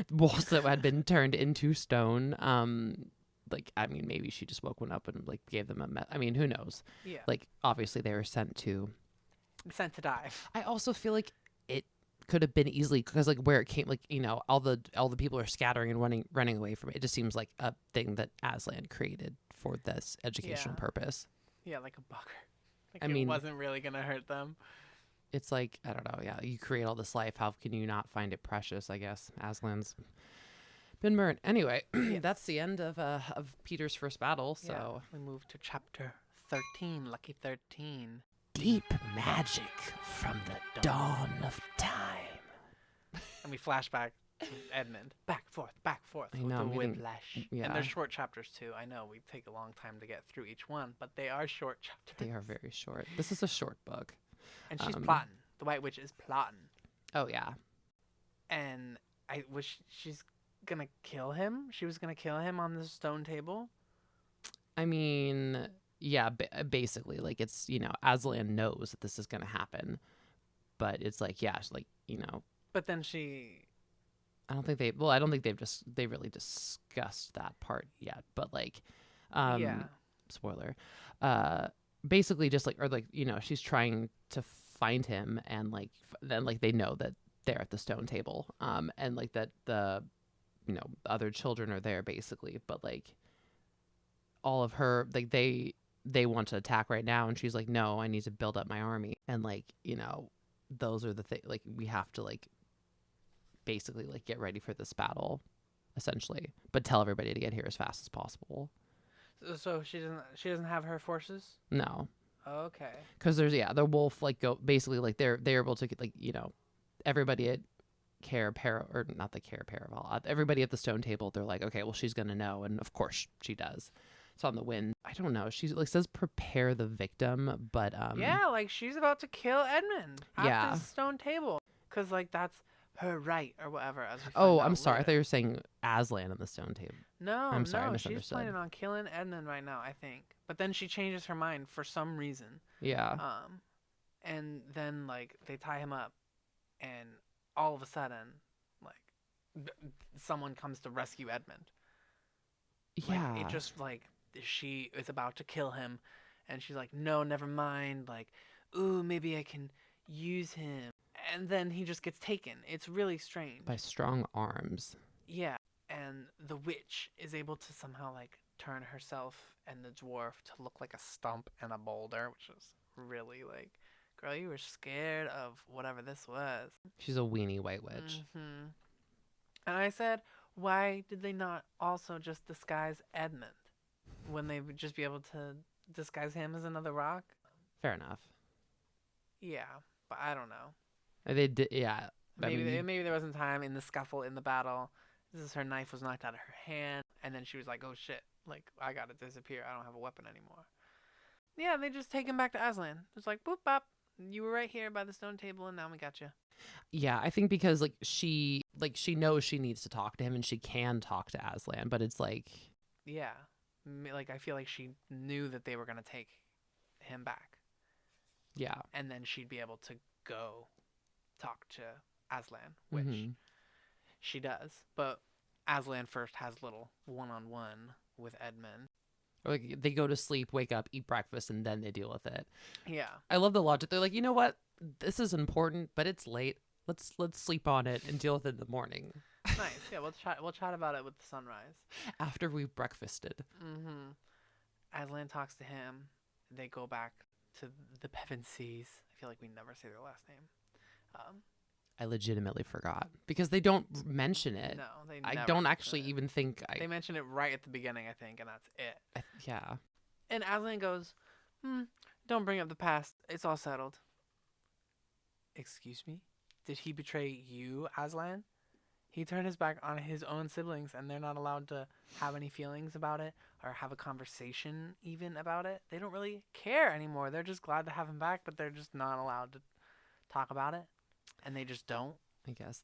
Speaker 2: wolves that had been turned into stone, like, I mean, maybe she just woke one up and, like, gave them I mean, who knows?
Speaker 1: Yeah.
Speaker 2: Like, obviously they were sent to
Speaker 1: die.
Speaker 2: I also feel like it could have been easily, because, like, where it came, like, you know, all the people are scattering and running away from it. It just seems like a thing that Aslan created for this educational purpose.
Speaker 1: Yeah, like a bugger. Like, I mean, it wasn't really going to hurt them.
Speaker 2: It's like, I don't know, yeah, you create all this life. How can you not find it precious, I guess? Aslan's been burnt. Anyway, that's the end of Peter's first battle. So
Speaker 1: we move to chapter 13, Lucky 13.
Speaker 2: Deep magic from the dawn of time.
Speaker 1: And we flash back to Edmund. Back, forth.
Speaker 2: I know.
Speaker 1: With the whiplash. Yeah. And they're short chapters, too. I know we take a long time to get through each one, but they are short chapters.
Speaker 2: They are very short. This is a short book.
Speaker 1: And she's plotting. The White Witch is plotting.
Speaker 2: Oh, yeah.
Speaker 1: And she's gonna kill him? She was gonna kill him on the stone table?
Speaker 2: I mean, yeah, basically, like, it's, you know, Aslan knows that this is gonna happen, but it's like, yeah, it's like, you know.
Speaker 1: But then
Speaker 2: I don't think they've really discussed that part yet, but, like, spoiler, basically just like, or like, you know, she's trying to find him, and like, then like they know that they're at the stone table, and like that the, you know, other children are there basically, but like all of her, like they want to attack right now, and she's like, no, I need to build up my army, and like, you know, those are the things, like, we have to like basically like get ready for this battle essentially, but tell everybody to get here as fast as possible.
Speaker 1: So she doesn't have her forces?
Speaker 2: No.
Speaker 1: Okay.
Speaker 2: Because there's the wolf, like, go basically, like, they're able to get, like, you know, everybody at everybody at the stone table, they're like, okay, well, she's gonna know, and of course she does. It's on the wind. I don't know. She like says prepare the victim, but
Speaker 1: yeah, like she's about to kill Edmund at the stone table, because like that's her right or whatever.
Speaker 2: I'm sorry. I thought you were saying Aslan on the stone table.
Speaker 1: No,
Speaker 2: I'm sorry, I misunderstood.
Speaker 1: She's planning on killing Edmund right now, I think. But then she changes her mind for some reason.
Speaker 2: Yeah.
Speaker 1: And then like they tie him up, and all of a sudden, like someone comes to rescue Edmund.
Speaker 2: Yeah.
Speaker 1: Like, it just like she is about to kill him, And she's like, no, never mind. Like, ooh, maybe I can use him. And then he just gets taken. It's really strange.
Speaker 2: By strong arms.
Speaker 1: Yeah. And the witch is able to somehow like turn herself and the dwarf to look like a stump and a boulder, which is really like, girl, you were scared of whatever this was.
Speaker 2: She's a weenie white witch.
Speaker 1: Mm-hmm. And I said, why did they not also just disguise Edmund when they would just be able to disguise him as another rock?
Speaker 2: Fair enough.
Speaker 1: Yeah, but I don't know.
Speaker 2: They did, yeah.
Speaker 1: Maybe there wasn't time in the scuffle, in the battle. Her knife was knocked out of her hand, and then she was like, oh shit, like, I gotta disappear. I don't have a weapon anymore. Yeah, they just take him back to Aslan. It's like, boop, bop. You were right here by the stone table, and now we got you.
Speaker 2: Yeah, I think because she knows she needs to talk to him, and she can talk to Aslan, but it's like,
Speaker 1: yeah, like I feel like she knew that they were gonna take him back.
Speaker 2: Yeah,
Speaker 1: and then she'd be able to go talk to Aslan, which she does. But Aslan first has little one-on-one with Edmund.
Speaker 2: Like they go to sleep, wake up, eat breakfast, and then they deal with it.
Speaker 1: Yeah,
Speaker 2: I love the logic. They're like, you know what? This is important, but it's late. Let's sleep on it and deal with it in the morning.
Speaker 1: Nice. Yeah, we'll chat about it with the sunrise
Speaker 2: after we've breakfasted.
Speaker 1: Aslan talks to him. They go back to the Pevensies. I feel like we never say their last name.
Speaker 2: I legitimately forgot because they don't mention it.
Speaker 1: No, they
Speaker 2: I
Speaker 1: never
Speaker 2: don't actually even think
Speaker 1: They mention it right at the beginning, I think, and that's it.
Speaker 2: Yeah.
Speaker 1: And Aslan goes, don't bring up the past. It's all settled. Excuse me? Did he betray you, Aslan? He turned his back on his own siblings, and they're not allowed to have any feelings about it or have a conversation even about it. They don't really care anymore. They're just glad to have him back, but they're just not allowed to talk about it, and they just don't.
Speaker 2: I guess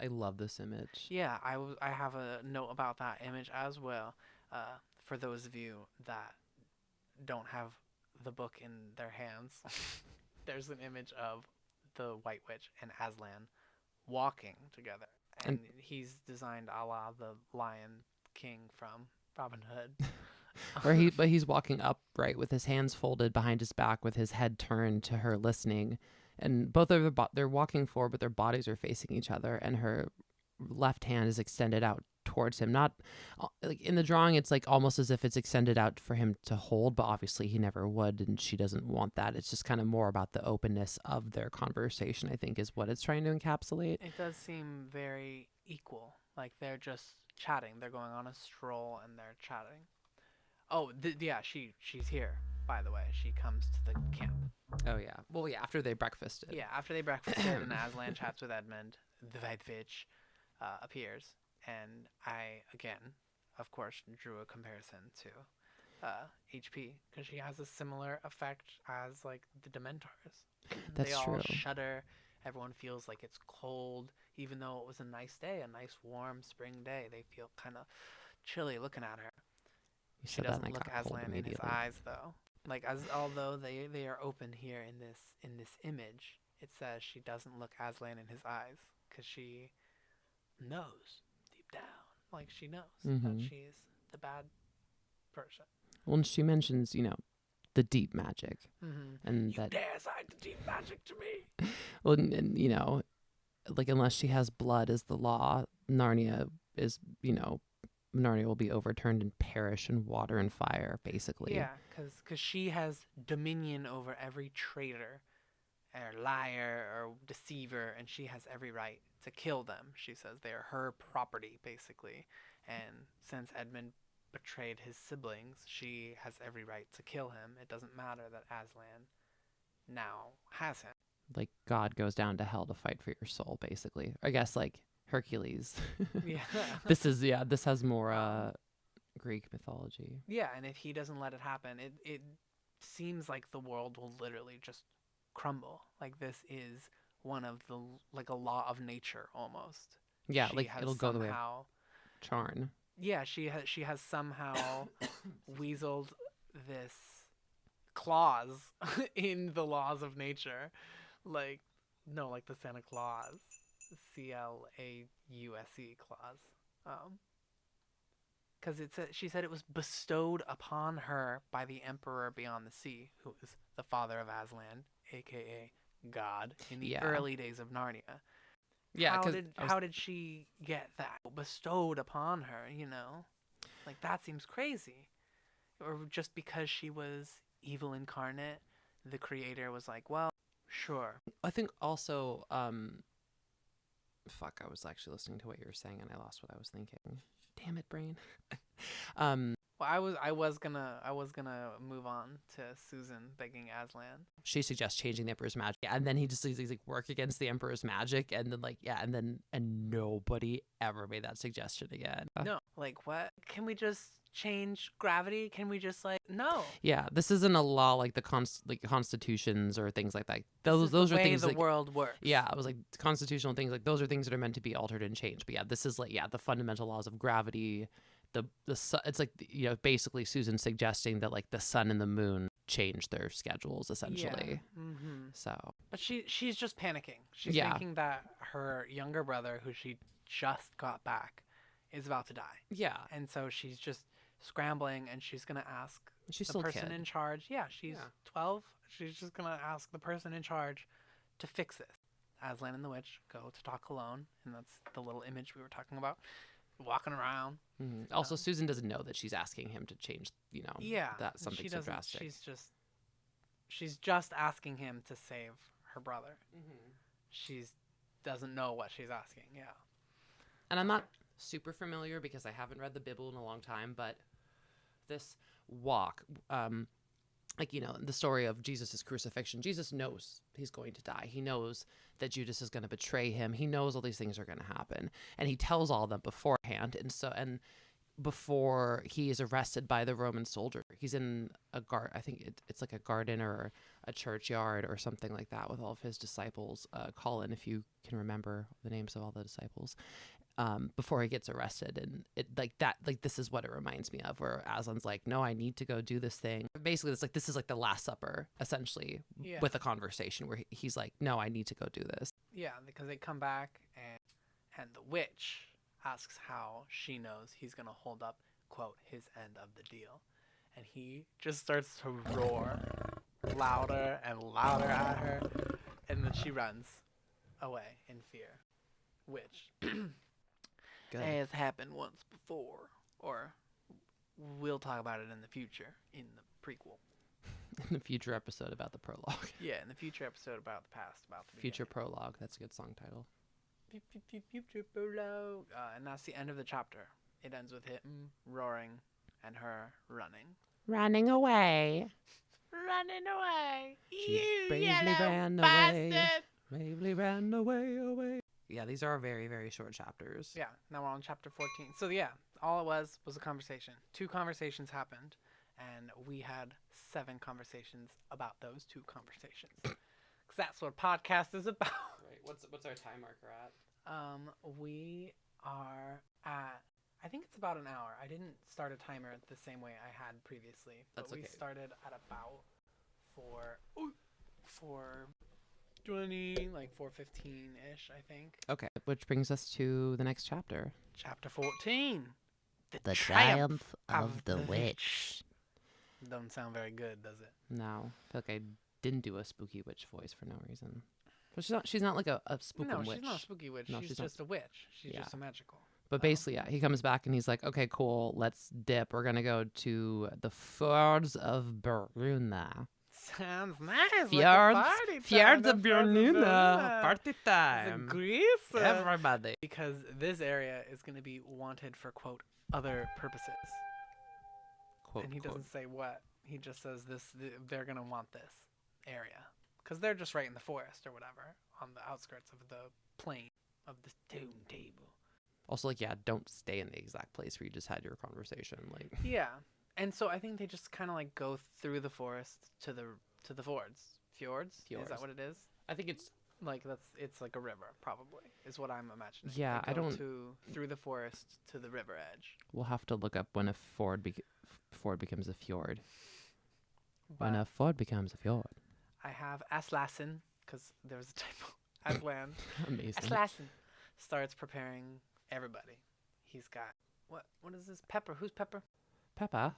Speaker 2: I love this image.
Speaker 1: Yeah, I have a note about that image as well. For those of you that don't have the book in their hands, there's an image of the White Witch and Aslan walking together. And he's designed a la the Lion King from Robin Hood.
Speaker 2: But he's walking upright with his hands folded behind his back with his head turned to her listening. And both of they're walking forward, but their bodies are facing each other. And her left hand is extended out towards him. Not like in the drawing, it's like almost as if it's extended out for him to hold, but obviously he never would. And she doesn't want that. It's just kind of more about the openness of their conversation, I think, is what it's trying to encapsulate.
Speaker 1: It does seem very equal. Like they're just chatting. They're going on a stroll and they're chatting. Oh, yeah, she's here, by the way. She comes to the camp.
Speaker 2: Oh, yeah. Well, yeah, after they breakfasted.
Speaker 1: Yeah, after they breakfasted and Aslan chats with Edmund, the White Witch appears. And I, again, of course, drew a comparison to HP because she has a similar effect as, like, the Dementors.
Speaker 2: That's true.
Speaker 1: They all shudder. Everyone feels like it's cold. Even though it was a nice day, a nice warm spring day, they feel kind of chilly looking at her. She doesn't look Aslan in his eyes, though. Like, although they are open here in this image, it says she doesn't look Aslan in his eyes because she knows deep down, like she knows that she's the bad person.
Speaker 2: Well, and she mentions, the deep magic, and
Speaker 1: you dare cite the deep magic to me?
Speaker 2: Well, and like unless she has blood as the law, Narnia will be overturned and perish in water and fire, basically.
Speaker 1: Yeah, because she has dominion over every traitor or liar or deceiver, and she has every right to kill them. She says they are her property, basically. And since Edmund betrayed his siblings, she has every right to kill him. It doesn't matter that Aslan now has him.
Speaker 2: Like God goes down to hell to fight for your soul, basically. I guess like Hercules.
Speaker 1: Yeah.
Speaker 2: This has more Greek mythology.
Speaker 1: Yeah, and if he doesn't let it happen, it seems like the world will literally just crumble. Like this is one of the like a law of nature almost.
Speaker 2: Yeah, like it'll go the way of Charn.
Speaker 1: Yeah, she has somehow weaseled this clause in the laws of nature. Like the Santa Claus. CLAUSE clause. Because she said it was bestowed upon her by the Emperor beyond the sea, who is the father of Aslan, a.k.a. God, in the early days of Narnia.
Speaker 2: Yeah,
Speaker 1: how did she get that bestowed upon her, you know? Like, that seems crazy. Or just because she was evil incarnate, the creator was like, well, sure.
Speaker 2: I think also, fuck, I was actually listening to what you were saying and I lost what I was thinking. Damn it, brain.
Speaker 1: Well, I was gonna move on to Susan begging Aslan.
Speaker 2: She suggests changing the Emperor's magic, and then he just he's like work against the Emperor's magic, and then and nobody ever made that suggestion again.
Speaker 1: No, like what? Can we just change gravity? Can we just no?
Speaker 2: Yeah, this isn't a law like the constitutions or things like that. Those are things
Speaker 1: the world works.
Speaker 2: Yeah, it was like constitutional things. Like those are things that are meant to be altered and changed. But yeah, this is the fundamental laws of gravity. The sun, it's like basically Susan suggesting that like the sun and the moon change their schedules essentially.
Speaker 1: Yeah. Mm-hmm.
Speaker 2: So,
Speaker 1: but she's just panicking. She's thinking that her younger brother, who she just got back, is about to die.
Speaker 2: Yeah,
Speaker 1: and so she's just scrambling, and she's gonna ask the person in charge. Yeah, she's 12. She's just gonna ask the person in charge to fix this. Aslan and the witch go to talk alone, and that's the little image we were talking about. Walking around.
Speaker 2: Mm-hmm. Also, Susan doesn't know that she's asking him to change, that something so drastic.
Speaker 1: She's just asking him to save her brother.
Speaker 2: Mm-hmm.
Speaker 1: She doesn't know what she's asking. Yeah.
Speaker 2: And I'm not super familiar because I haven't read the Bible in a long time, but this walk, the story of Jesus' crucifixion, Jesus knows he's going to die. He knows that Judas is going to betray him. He knows all these things are going to happen. And he tells all of them beforehand. And before he is arrested by the Roman soldier, he's in a I think it's like a garden or a churchyard or something like that with all of his disciples. Colin, if you can remember the names of all the disciples. Before he gets arrested, and this is what it reminds me of, where Aslan's like, no, I need to go do this thing. Basically, it's like this is like the Last Supper essentially, with a conversation where he's like, no, I need to go do this.
Speaker 1: Yeah, because they come back and the witch asks how she knows he's gonna hold up, quote, his end of the deal, and he just starts to roar louder and louder at her, and then she runs away in fear, which has happened once before, or we'll talk about it in the future, in the prequel.
Speaker 2: In the future episode about the prologue.
Speaker 1: Yeah, in the future episode about the past, about the
Speaker 2: future beginning. Prologue. That's a good song title.
Speaker 1: Future prologue. And that's the end of the chapter. It ends with him roaring and her running.
Speaker 2: Running away.
Speaker 1: Running away.
Speaker 2: She bravely ran away. Bravely ran away. Yeah, these are very, very short chapters.
Speaker 1: Yeah, now we're on chapter 14. So yeah, all it was a conversation. 2 conversations happened, and we had 7 conversations about those 2 conversations. Because that's what a podcast is about.
Speaker 2: Right. What's our time marker at?
Speaker 1: We are at, I think it's about an hour. I didn't start a timer the same way I had previously. But we started at about 4:20, like 4:15-ish, I think.
Speaker 2: Okay, which brings us to the next chapter.
Speaker 1: Chapter 14.
Speaker 2: The Triumph of the Witch.
Speaker 1: Doesn't sound very good, does it?
Speaker 2: No. I feel like I didn't do a spooky witch voice for no reason. But she's not like a spooky witch.
Speaker 1: No, she's not a spooky witch. No, she's just a witch. She's just a magical.
Speaker 2: But basically, yeah, he comes back and he's like, okay, cool, let's dip. We're going to go to the Fjords of Bruna.
Speaker 1: Sounds nice.
Speaker 2: Fjords of Bruna. Party time.
Speaker 1: Greece.
Speaker 2: Everybody.
Speaker 1: Because this area is going to be wanted for, quote, other purposes. Quote, and he doesn't say what. He just says they're going to want this area. Because they're just right in the forest or whatever, on the outskirts of the plain of the tomb table.
Speaker 2: Also, like, yeah, don't stay in the exact place where you just had your conversation. Like,
Speaker 1: yeah. And so I think they just kind of like go through the forest to the fjords. Fjords? Is that what it is?
Speaker 2: I think it's
Speaker 1: like it's like a river, probably, is what I'm imagining.
Speaker 2: Yeah,
Speaker 1: I don't through the forest to the river edge.
Speaker 2: We'll have to look up when a ford becomes a fjord. When a ford becomes a fjord.
Speaker 1: I have Aslasin, because there was a typo. Aslan.
Speaker 2: Amazing.
Speaker 1: Aslasin starts preparing everybody. He's got What is this? Pepper. Who's Pepper?
Speaker 2: Peppa.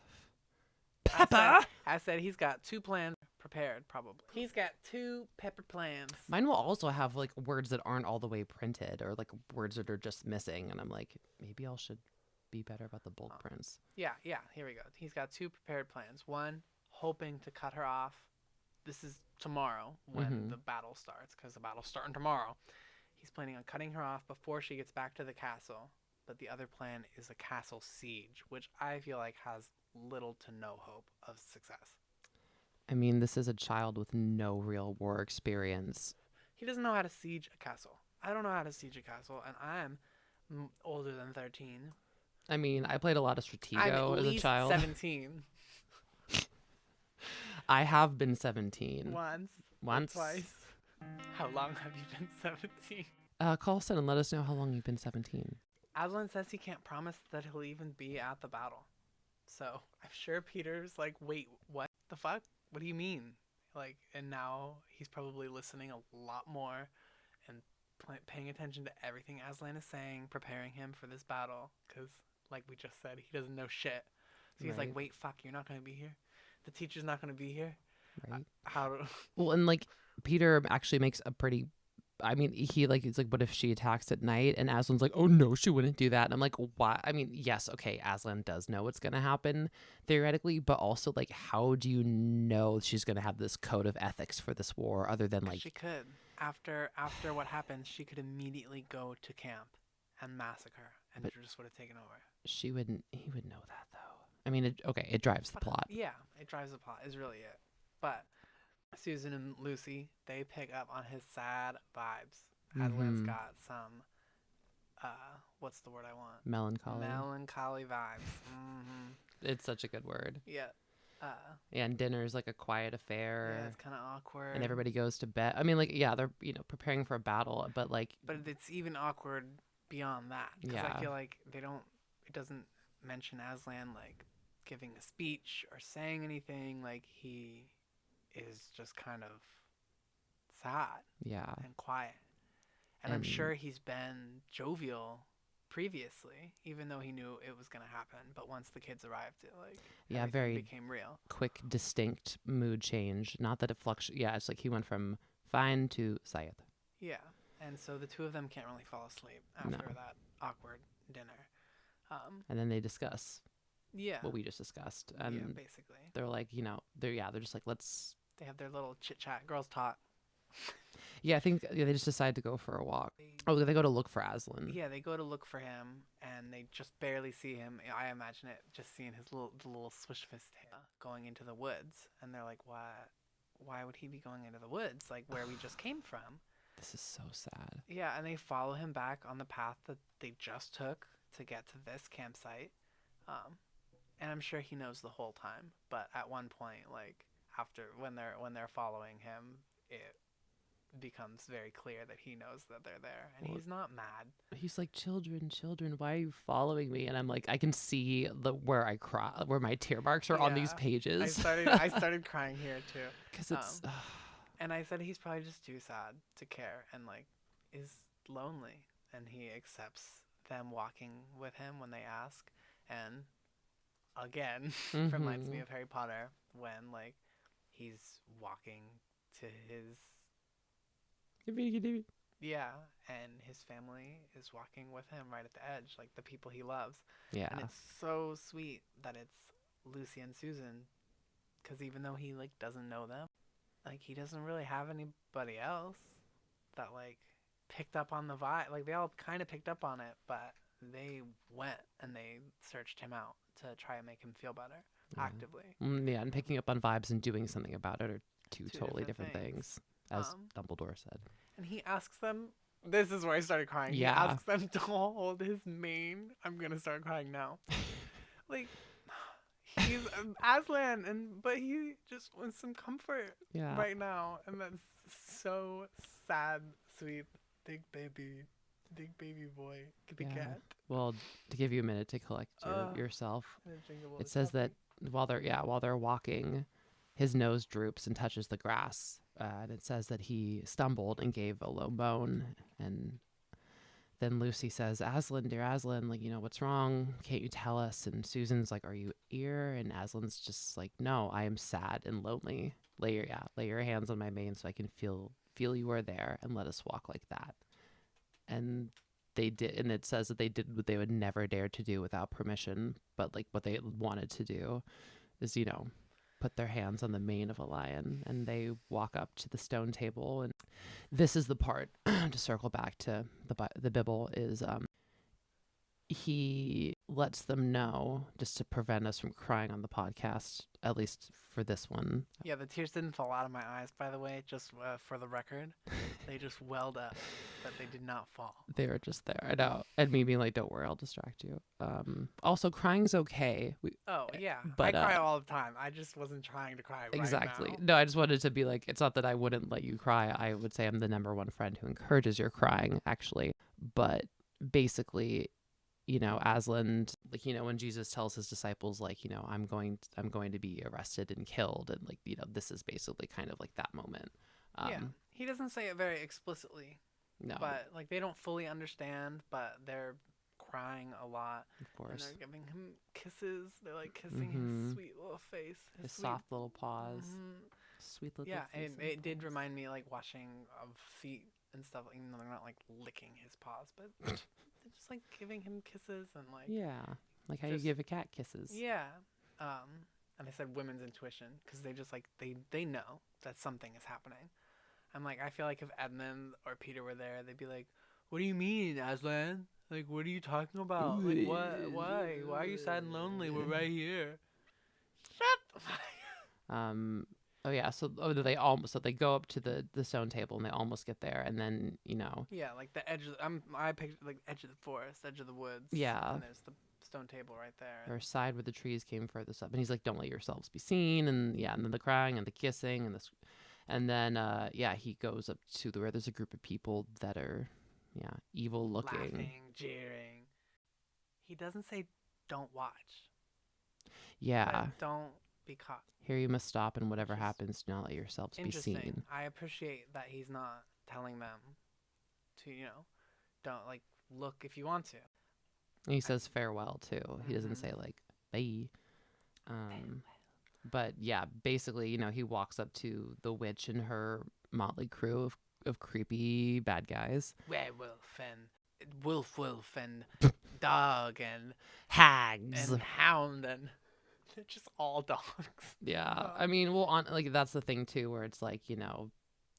Speaker 1: I said he's got 2 plans prepared, probably. He's got 2 Pepper plans.
Speaker 2: Mine will also have like words that aren't all the way printed or like words that are just missing. And I'm like, maybe I should be better about the bulk prints.
Speaker 1: Yeah. Here we go. He's got 2 prepared plans. One, hoping to cut her off. This is tomorrow when the battle starts, because the battle's starting tomorrow. He's planning on cutting her off before she gets back to the castle. But the other plan is a castle siege, which I feel like has little to no hope of success.
Speaker 2: I mean, this is a child with no real war experience.
Speaker 1: He doesn't know how to siege a castle. I don't know how to siege a castle, and I'm older than 13.
Speaker 2: I mean, I played a lot of Stratego as a child.
Speaker 1: 17.
Speaker 2: I have been 17.
Speaker 1: Once. Twice. How long have you been 17?
Speaker 2: Call us in and let us know how long you've been 17.
Speaker 1: Aslan says he can't promise that he'll even be at the battle. So I'm sure Peter's like, wait, what the fuck? What do you mean? Like, and now he's probably listening a lot more and paying attention to everything Aslan is saying, preparing him for this battle. Because, like we just said, he doesn't know shit. So he's like, wait, fuck, you're not going to be here? The teacher's not going to be here?
Speaker 2: Right.
Speaker 1: Well,
Speaker 2: and like, Peter actually makes a pretty... I mean, it's like, what if she attacks at night? And Aslan's like, oh no, she wouldn't do that. And I'm like, why? I mean, yes, okay, Aslan does know what's going to happen theoretically, but also like, how do you know she's going to have this code of ethics for this war other than like...
Speaker 1: She could. After what happens, she could immediately go to camp and massacre, and it just would have taken over.
Speaker 2: He would know that though. I mean, it drives the plot.
Speaker 1: Yeah, it drives the plot is really it. But Susan and Lucy, they pick up on his sad vibes. Aslan's got some, what's the word I want? Melancholy vibes.
Speaker 2: It's such a good word.
Speaker 1: Yeah.
Speaker 2: And dinner's like a quiet affair.
Speaker 1: Yeah, it's kind of awkward.
Speaker 2: And everybody goes to bed. I mean, like, yeah, they're, preparing for a battle, but like...
Speaker 1: But it's even awkward beyond that. Because I feel like it doesn't mention Aslan, like, giving a speech or saying anything. Like, he is just kind of sad and quiet. And I'm sure he's been jovial previously, even though he knew it was going to happen. But once the kids arrived, it very became real.
Speaker 2: Quick, distinct mood change. Not that it fluctuates. Yeah, it's like he went from fine to Syed.
Speaker 1: Yeah, and so the 2 of them can't really fall asleep after that awkward dinner.
Speaker 2: And then they discuss what we just discussed.
Speaker 1: Yeah, basically.
Speaker 2: They're like, they're just like, let's...
Speaker 1: They have their little chit-chat. Girls talk.
Speaker 2: Yeah, I think they just decide to go for a walk. They go to look for Aslan.
Speaker 1: Yeah, they go to look for him, and they just barely see him. I imagine it just seeing the little swish of his tail going into the woods. And they're like, why would he be going into the woods? Like, where we just came from.
Speaker 2: This is so sad.
Speaker 1: Yeah, and they follow him back on the path that they just took to get to this campsite. And I'm sure he knows the whole time. But at one point, like, after when they're following him, it becomes very clear that he knows that they're there, and he's not mad.
Speaker 2: He's like, children, why are you following me? And I'm like, I can see where I cry, where my tear marks are on these pages.
Speaker 1: I started crying here too,
Speaker 2: because it's
Speaker 1: and I said he's probably just too sad to care and like is lonely, and he accepts them walking with him when they ask. And again, reminds me of Harry Potter when like he's walking to his and his family is walking with him right at the edge, like the people he loves.
Speaker 2: Yeah,
Speaker 1: and it's so sweet that it's Lucy and Susan, because even though he like doesn't know them, like he doesn't really have anybody else that like picked up on the vibe. Like they all kind of picked up on it, but they went and they searched him out to try and make him feel better actively.
Speaker 2: Yeah, and picking up on vibes and doing something about it are two totally different things. As Dumbledore said.
Speaker 1: And he asks them, this is where I started crying. Yeah. He asks them to hold his mane. I'm going to start crying now. Like, he's Aslan, but he just wants some comfort right now. And that's so sad, sweet, big baby boy, kitty cat.
Speaker 2: Well, to give you a minute to collect yourself, it says that while they're walking, his nose droops and touches the grass. And it says that he stumbled and gave a low moan, and then Lucy says, Aslan, dear Aslan, like, what's wrong? Can't you tell us? And Susan's like, are you here? And Aslan's just like, no, I am sad and lonely. Lay your hands on my mane so I can feel you are there, and let us walk like that. And they did, and it says that they did what they would never dare to do without permission, but like what they wanted to do is, put their hands on the mane of a lion, and they walk up to the stone table. And this is the part to circle back to the Bible is he lets them know, just to prevent us from crying on the podcast, at least for this one.
Speaker 1: Yeah, the tears didn't fall out of my eyes, by the way, just for the record. They just welled up, but they did not fall.
Speaker 2: They were just there. I know. And me being like, don't worry, I'll distract you. Also, crying's okay.
Speaker 1: Yeah.
Speaker 2: But,
Speaker 1: I cry all the time. I just wasn't trying to cry
Speaker 2: exactly.
Speaker 1: right now.
Speaker 2: No, I just wanted to be like, it's not that I wouldn't let you cry. I would say I'm the number one friend who encourages your crying, actually. But basically, Aslan, like, when Jesus tells his disciples, like, I'm going to be arrested and killed, and like, this is basically kind of like that moment.
Speaker 1: Yeah, he doesn't say it very explicitly.
Speaker 2: No,
Speaker 1: but like they don't fully understand, but they're crying a lot.
Speaker 2: Of course,
Speaker 1: and they're giving him kisses. They're like kissing his sweet little face,
Speaker 2: his soft little paws, sweet little.
Speaker 1: Yeah, and it did remind me like washing of feet and stuff. Even though they're not like licking his paws, but they're just like giving him kisses and like
Speaker 2: like how you give a cat kisses.
Speaker 1: Yeah, and I said women's intuition because they just like they know that something is happening. I'm like, I feel like if Edmund or Peter were there, they'd be like, "What do you mean, Aslan? Like, what are you talking about? Like, what? Why? Why are you sad and lonely? We're right here." Shut.
Speaker 2: Oh yeah. So they go up to the stone table and they almost get there, and then
Speaker 1: Yeah, like the edge. I picture like edge of the forest, edge of the woods.
Speaker 2: Yeah.
Speaker 1: And there's the stone table right there.
Speaker 2: Or side where the trees came furthest up, and he's like, "Don't let yourselves be seen." And and then the crying and the kissing and this. And then, he goes up to where there's a group of people that are, evil looking.
Speaker 1: Laughing, jeering. He doesn't say, don't watch.
Speaker 2: Yeah.
Speaker 1: Don't be caught.
Speaker 2: Here you must stop, and whatever happens, do not let yourselves be seen.
Speaker 1: I appreciate that he's not telling them to, don't, like, look if you want to.
Speaker 2: And he says farewell, too. He doesn't say, like, bye. But yeah, basically, he walks up to the witch and her motley crew of creepy bad guys.
Speaker 1: Werewolf and wolf and dog and
Speaker 2: hags
Speaker 1: and hound, and they're just all dogs.
Speaker 2: Yeah, I mean, that's the thing too, where it's like,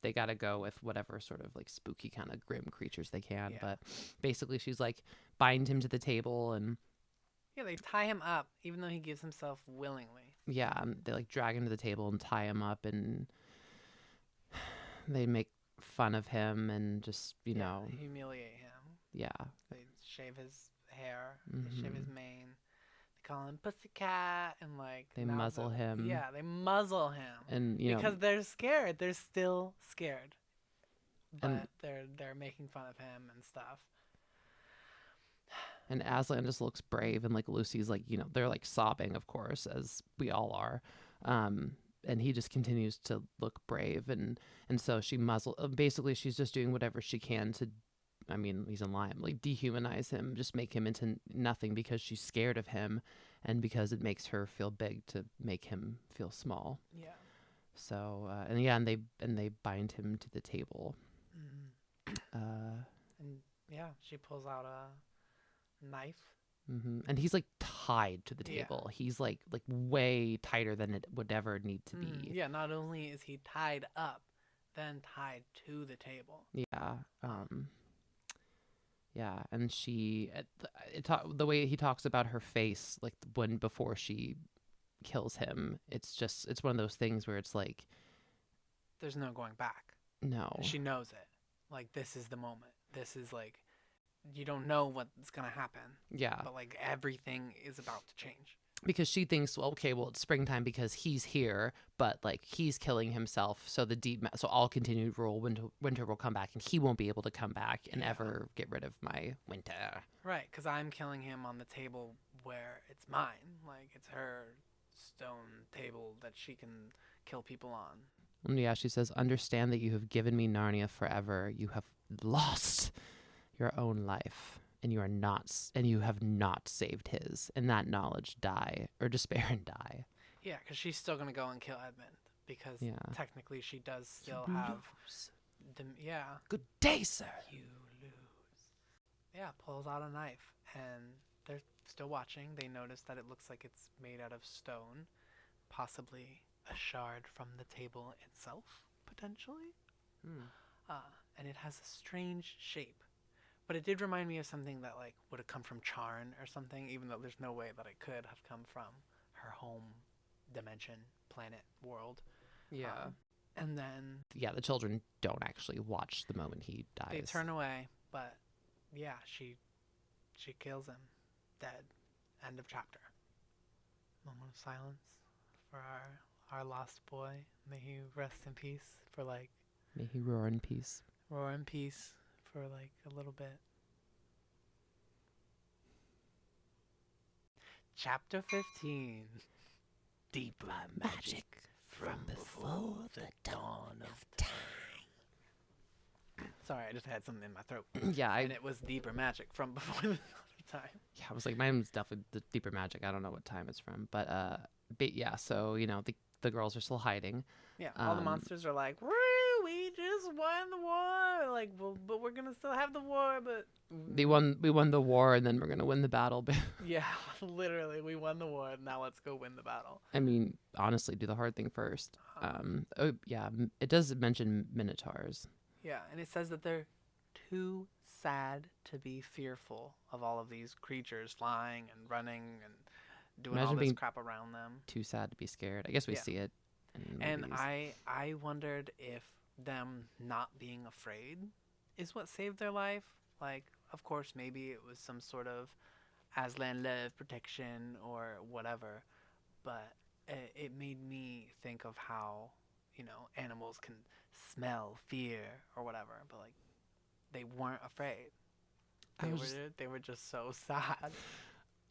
Speaker 2: they got to go with whatever sort of like spooky kind of grim creatures they can. Yeah. But basically, she's like, bind him to the table and.
Speaker 1: Yeah, they tie him up, even though he gives himself willingly.
Speaker 2: Yeah, they like drag him to the table and tie him up, and they make fun of him and just,
Speaker 1: humiliate him.
Speaker 2: Yeah.
Speaker 1: They shave his hair, they shave his mane. They call him Pussycat, and like
Speaker 2: they muzzle him.
Speaker 1: Yeah, they muzzle him.
Speaker 2: And
Speaker 1: because they're scared. They're still scared. But they're making fun of him and stuff.
Speaker 2: And Aslan just looks brave, and like Lucy's like, they're like sobbing, of course, as we all are. And he just continues to look brave, and so she basically she's just doing whatever she can to, I mean, he's a lion, like dehumanize him, just make him into nothing because she's scared of him, and because it makes her feel big to make him feel small.
Speaker 1: Yeah.
Speaker 2: So and they bind him to the table.
Speaker 1: And she pulls out a knife.
Speaker 2: And he's like tied to the table. He's like way tighter than it would ever need to be.
Speaker 1: Yeah, not only is he tied up, then tied to the table.
Speaker 2: Yeah. And the way he talks about her face, like before she kills him, it's one of those things where it's like
Speaker 1: there's no going back.
Speaker 2: No.
Speaker 1: She knows it. Like, this is the moment. This is like, you don't know what's going to happen.
Speaker 2: Yeah.
Speaker 1: But like everything is about to change.
Speaker 2: Because she thinks, well, okay, well, it's springtime because he's here, but like he's killing himself. So so I'll continue to rule. Winter will come back, and he won't be able to come back and ever get rid of my winter.
Speaker 1: Right, because I'm killing him on the table where it's mine. Like, it's her stone table that she can kill people on.
Speaker 2: And yeah, she says, understand that you have given me Narnia forever. You have lost your own life, and you are not, and you have not saved his. In that knowledge, die or despair and die.
Speaker 1: Yeah, because she's still gonna go and kill Edmund because technically she does still have the
Speaker 2: Good day, sir.
Speaker 1: You lose. Yeah, pulls out a knife, and they're still watching. They notice that it looks like it's made out of stone, possibly a shard from the table itself, potentially. And it has a strange shape. But it did remind me of something that like would have come from Charn or something, even though there's no way that it could have come from her home dimension, planet, world.
Speaker 2: Yeah.
Speaker 1: And then
Speaker 2: the children don't actually watch the moment he dies.
Speaker 1: They turn away, but yeah, she kills him. Dead. End of chapter. Moment of silence for our lost boy. May he rest in peace for like...
Speaker 2: May he roar in peace.
Speaker 1: Roar in peace for like a little bit. Chapter 15. Deeper magic from before the dawn of time. Sorry, I just had something in my throat.
Speaker 2: Yeah,
Speaker 1: and it was deeper magic from before the dawn of time.
Speaker 2: Yeah, I was like, mine's definitely the deeper magic. I don't know what time it's from, but yeah. So the girls are still hiding.
Speaker 1: Yeah, all the monsters are like, "Woo! We just won the war. Like, well, but we're gonna still have the war, but
Speaker 2: we won the war, and then we're gonna win the battle."
Speaker 1: Yeah, literally, we won the war. Now let's go win the battle.
Speaker 2: I mean, honestly, do the hard thing first. Oh yeah, it does mention minotaurs.
Speaker 1: Yeah, and it says that they're too sad to be fearful of all of these creatures flying and running and doing all this crap around them.
Speaker 2: Too sad to be scared. I guess we see it.
Speaker 1: And I wondered if them not being afraid is what saved their life. Like, of course, maybe it was some sort of Aslan love protection or whatever, but it made me think of how, animals can smell fear or whatever, but like they weren't afraid. They were just so sad.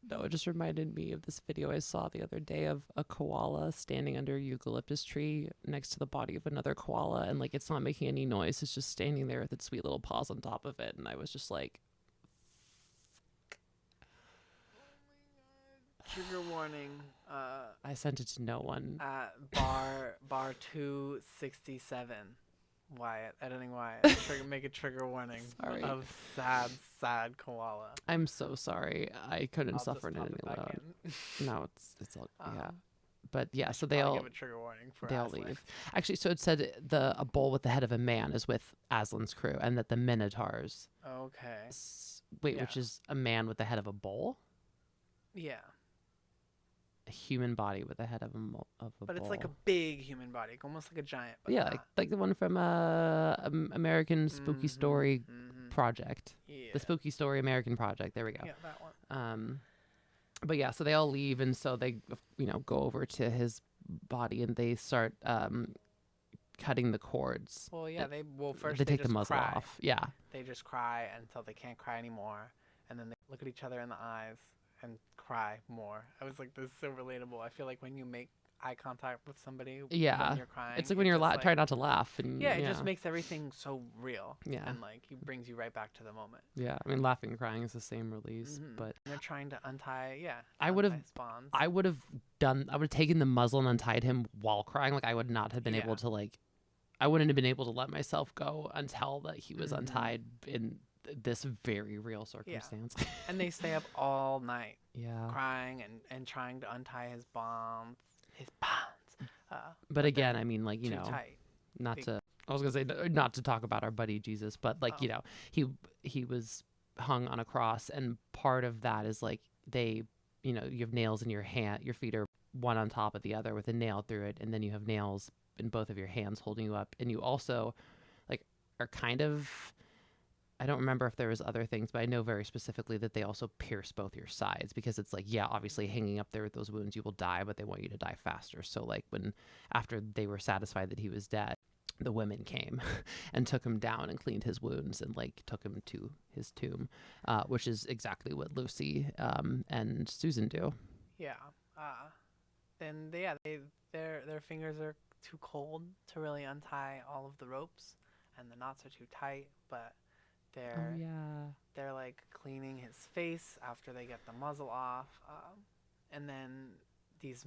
Speaker 2: No, it just reminded me of this video I saw the other day of a koala standing under a eucalyptus tree next to the body of another koala, and like it's not making any noise. It's just standing there with its sweet little paws on top of it, and I was just like,
Speaker 1: trigger warning.
Speaker 2: I sent it to no one.
Speaker 1: Bar 267. Wyatt, editing Wyatt. Make a trigger warning of sad koala.
Speaker 2: I'm so sorry. I couldn't suffer it any longer. No, it's all yeah. But yeah, so they all
Speaker 1: give a trigger warning for
Speaker 2: they all leave. Actually, so it said a bull with the head of a man is with Aslan's crew, and that the minotaurs.
Speaker 1: Okay.
Speaker 2: Which is a man with the head of a bull?
Speaker 1: Yeah.
Speaker 2: A human body with the head of a bull.
Speaker 1: But it's like a big human body, almost like a giant. But
Speaker 2: yeah, like the one from American Spooky Story Project. Yeah. The Spooky Story American Project. There we go.
Speaker 1: Yeah, that one.
Speaker 2: But yeah, so they all leave, and so they go over to his body, and they start cutting the cords.
Speaker 1: Well, yeah, first
Speaker 2: they take
Speaker 1: just
Speaker 2: the muzzle
Speaker 1: cry.
Speaker 2: off. Yeah.
Speaker 1: They just cry until they can't cry anymore, and then they look at each other in the eyes and cry more. I was like, this is so relatable. I feel like when you make eye contact with somebody when you're crying,
Speaker 2: it's like when you're trying not to laugh, and
Speaker 1: it just makes everything so real.
Speaker 2: Yeah,
Speaker 1: and like he brings you right back to the moment.
Speaker 2: Yeah, I mean, laughing and crying is the same release, but
Speaker 1: and they're trying to untie. Yeah,
Speaker 2: I would have taken the muzzle and untied him while crying. Like I would not have been able to I wouldn't have been able to let myself go until that he was untied in this very real circumstance.
Speaker 1: Yeah. And they stay up all night.
Speaker 2: Yeah.
Speaker 1: Crying and trying to untie his bonds.
Speaker 2: But again, I mean,
Speaker 1: tight.
Speaker 2: I was gonna say not to talk about our buddy Jesus, but he was hung on a cross, and part of that is you have nails in your hand, your feet are one on top of the other with a nail through it, and then you have nails in both of your hands holding you up, and you also are kind of, I don't remember if there was other things, but I know very specifically that they also pierce both your sides, because it's obviously hanging up there with those wounds, you will die, but they want you to die faster. So after they were satisfied that he was dead, the women came and took him down and cleaned his wounds and took him to his tomb, which is exactly what Lucy and Susan do.
Speaker 1: Yeah. Their fingers are too cold to really untie all of the ropes, and the knots are too tight, but They're like cleaning his face after they get the muzzle off, and then these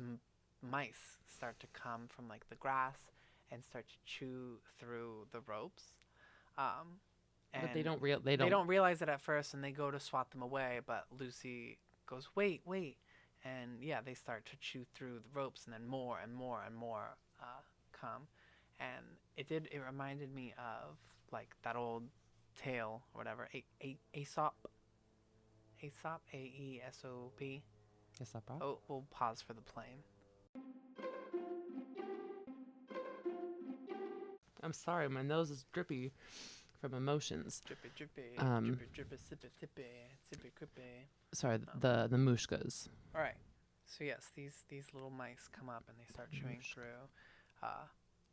Speaker 1: mice start to come from like the grass and start to chew through the ropes.
Speaker 2: But they don't
Speaker 1: realize it at first, and they go to swat them away. But Lucy goes, wait, and yeah, they start to chew through the ropes, and then more and more and more come, and it reminded me of like that old tale or whatever, Aesop, Aesop. Oh, we'll pause for the plane.
Speaker 2: I'm sorry, my nose is drippy from emotions.
Speaker 1: Drippy, sippy, crippy.
Speaker 2: Sorry, the mushkas.
Speaker 1: All right. So yes, these little mice come up and they start chewing through.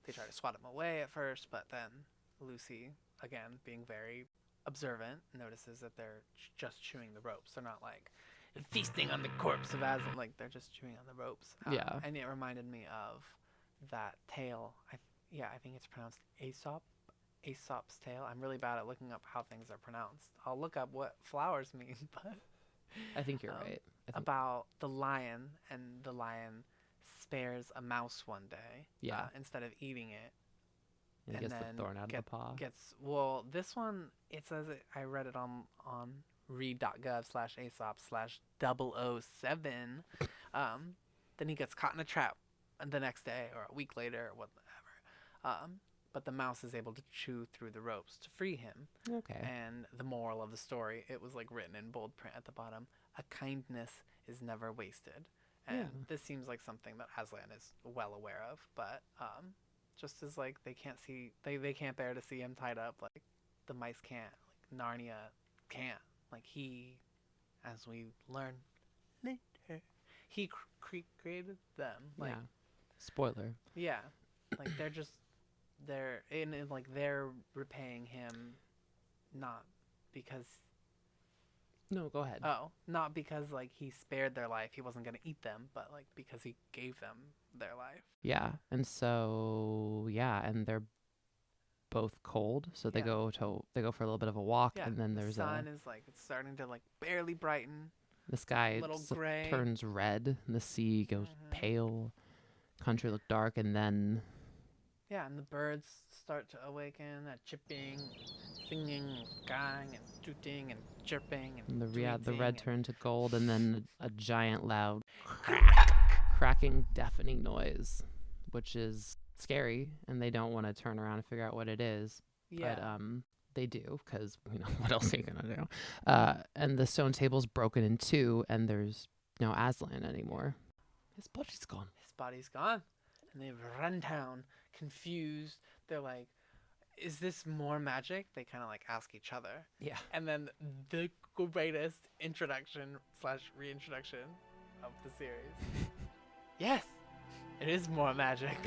Speaker 1: They try to swat them away at first, but then Lucy, again, being very observant, notices that they're just chewing the ropes. They're not like feasting on the corpse of Aslan. Like, they're just chewing on the ropes. And it reminded me of that tale. I think it's pronounced Aesop's tale. I'm really bad at looking up how things are pronounced. I'll look up what flowers mean, but
Speaker 2: I think you're right.
Speaker 1: About the lion, and the lion spares a mouse one day. Instead of eating it.
Speaker 2: And gets the thorn out of the paw.
Speaker 1: This one, it says I read it on read.gov/Aesop/007. Then he gets caught in a trap the next day or a week later or whatever. But the mouse is able to chew through the ropes to free him.
Speaker 2: Okay.
Speaker 1: And the moral of the story, it was like written in bold print at the bottom: a kindness is never wasted. And this seems like something that Aslan is well aware of, but just as like they can't bear to see him tied up, like the mice can't, like Narnia can't. Like he, as we learn later, he created them. Like,
Speaker 2: spoiler.
Speaker 1: Yeah, like they're repaying him, not because.
Speaker 2: No, go ahead.
Speaker 1: Oh, not because like he spared their life, he wasn't gonna eat them, but like because he gave them their life.
Speaker 2: Yeah, and so and they're both cold, so they go for a little bit of a walk, and then there's
Speaker 1: the sun is like it's starting to like barely brighten.
Speaker 2: The sky turns red, and the sea goes pale. Country look dark, and then
Speaker 1: and the birds start to awaken, chipping, singing, guying, and tooting, and chirping, and
Speaker 2: the red turned to gold, and then a giant loud cracking, deafening noise, which is scary, and they don't want to turn around and figure out what it is. But they do, because what else are you gonna do? And the stone table's broken in two, and there's no Aslan anymore. His body's gone.
Speaker 1: And they run down, confused. They're like, is this more magic? They kind of like ask each other.
Speaker 2: Yeah.
Speaker 1: And then the greatest introduction/reintroduction of the series. Yes, it is more magic.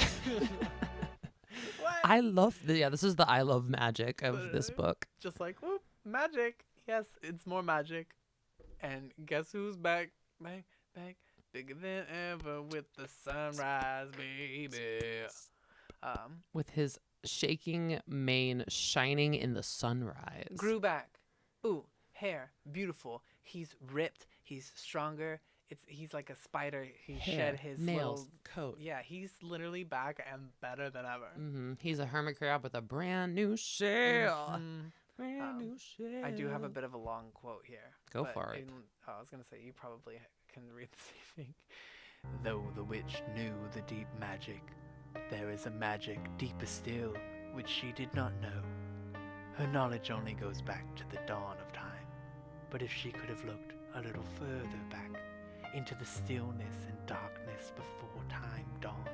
Speaker 1: What?
Speaker 2: I love this is the I love magic of this book.
Speaker 1: Just like, whoop, magic. Yes, it's more magic. And guess who's back? Bigger than ever with the sunrise, baby.
Speaker 2: With his shaking mane shining in the sunrise.
Speaker 1: Grew back. Ooh, hair, beautiful. He's ripped. He's stronger. He's like a spider. He shed his
Speaker 2: nails, coat.
Speaker 1: Yeah, he's literally back and better than ever.
Speaker 2: He's a hermit crab with a brand new shell. Brand new shell.
Speaker 1: I do have a bit of a long quote here.
Speaker 2: Go for it.
Speaker 1: I was gonna say you probably can read the same thing. Though the witch knew the deep magic, there is a magic deeper still, which she did not know. Her knowledge only goes back to the dawn of time. But if she could have looked a little further back, into the stillness and darkness before time dawned,